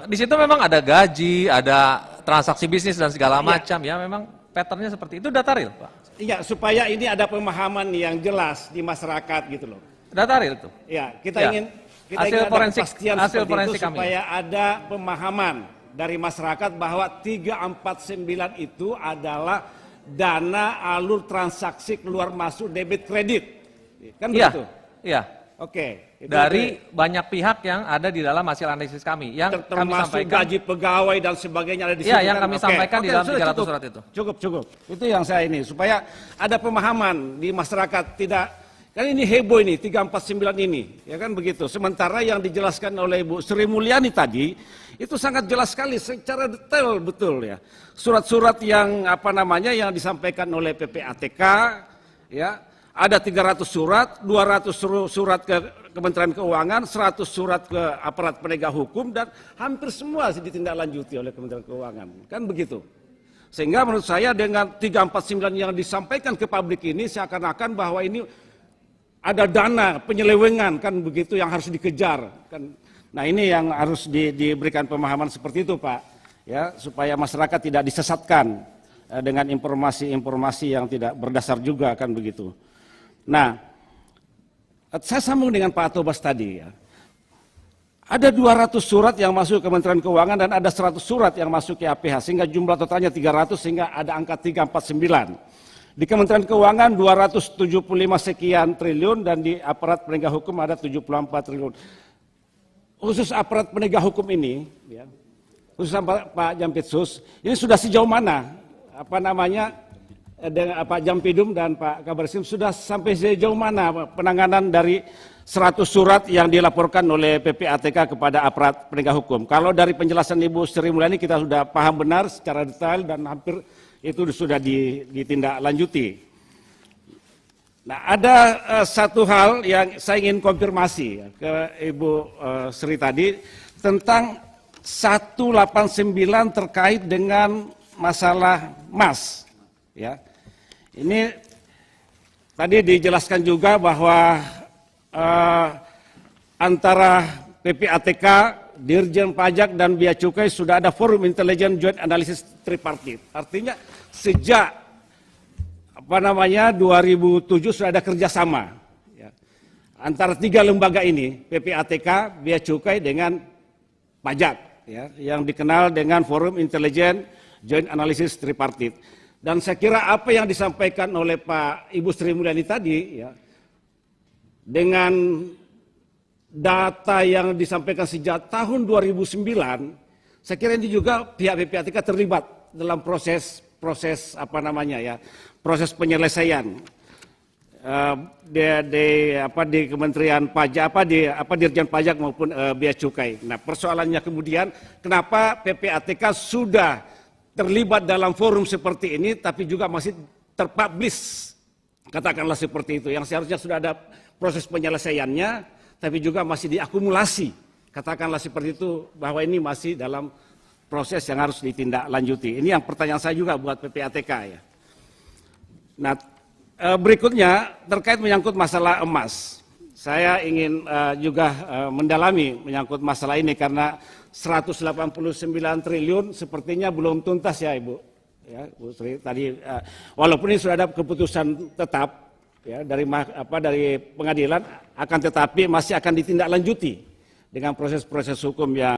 di situ memang ada gaji, ada transaksi bisnis dan segala macam ya, memang patternnya seperti itu. Data real, Pak. Iya, supaya ini ada pemahaman yang jelas di masyarakat gitu loh. Data real itu. Iya, kita Ya. ingin Hasil ada forensik- kepastian hasil seperti forensik itu kami. supaya ada pemahaman dari masyarakat bahwa 349 itu adalah dana alur transaksi keluar masuk debit kredit. Kan Iya. begitu? Iya. Oke. Itu Dari banyak pihak yang ada di dalam hasil analisis kami yang kami termasuk sampaikan. gaji pegawai dan sebagainya ada di Iya, situ yang kan? kami Oke. sampaikan di Oke, dalam sudah 300 cukup. surat itu. Cukup. Itu yang saya ini supaya ada pemahaman di masyarakat tidak kan ini heboh ini 349 ini ya kan begitu. Sementara yang dijelaskan oleh Ibu Sri Mulyani tadi itu sangat jelas sekali secara detail betul ya. Surat-surat yang yang disampaikan oleh PPATK ya. Ada 300 surat, 200 surat ke Kementerian Keuangan, 100 surat ke aparat penegak hukum, dan hampir semua ditindaklanjuti oleh Kementerian Keuangan. Kan begitu. Sehingga menurut saya dengan 349 yang disampaikan ke publik ini seakan-akan bahwa ini ada dana penyelewengan kan begitu yang harus dikejar. Kan. Nah ini yang harus diberikan pemahaman seperti itu Pak. Ya, supaya masyarakat tidak disesatkan dengan informasi-informasi yang tidak berdasar juga kan begitu. Nah, saya sambung dengan Pak Tobas tadi ya. Ada 200 surat yang masuk ke Kementerian Keuangan dan ada 100 surat yang masuk ke APH sehingga jumlah totalnya 300 sehingga ada angka 349. Di Kementerian Keuangan 275 sekian triliun dan di aparat penegak hukum ada 74 triliun. Khusus aparat penegak hukum ini ya, khusus Pak Jampitsus, ini sudah sejauh mana dengan Pak Jampidum dan Pak Kabareskrim sudah sampai sejauh mana penanganan dari 100 surat yang dilaporkan oleh PPATK kepada aparat penegak hukum. Kalau dari penjelasan Ibu Sri Mulyani kita sudah paham benar secara detail dan hampir itu sudah ditindaklanjuti. Nah ada satu hal yang saya ingin konfirmasi ke Ibu Sri tadi tentang 189 terkait dengan masalah emas. Ya. Ini tadi dijelaskan juga bahwa antara PPATK, Dirjen Pajak dan Bea Cukai sudah ada forum intelijen joint analysis tripartit. Artinya sejak 2007 sudah ada kerjasama ya, antara tiga lembaga ini, PPATK, Bea Cukai dengan Pajak, ya, yang dikenal dengan forum intelijen joint analysis tripartit. Dan saya kira apa yang disampaikan oleh Pak Ibu Sri Mulyani tadi, ya, dengan data yang disampaikan sejak tahun 2009, saya kira ini juga pihak PPATK terlibat dalam proses penyelesaian di Kementerian Pajak, Dirjen Pajak maupun Bea Cukai. Nah, persoalannya kemudian kenapa PPATK sudah terlibat dalam forum seperti ini, tapi juga masih terpublish, katakanlah seperti itu, yang seharusnya sudah ada proses penyelesaiannya, tapi juga masih diakumulasi, katakanlah seperti itu, bahwa ini masih dalam proses yang harus ditindaklanjuti. Ini yang pertanyaan saya juga buat PPATK ya. Nah, berikutnya terkait menyangkut masalah emas. Saya ingin juga mendalami menyangkut masalah ini karena 189 triliun sepertinya belum tuntas ya Ibu. Ya, Bu Sri tadi walaupun ini sudah ada keputusan tetap ya dari pengadilan, akan tetapi masih akan ditindaklanjuti dengan proses-proses hukum yang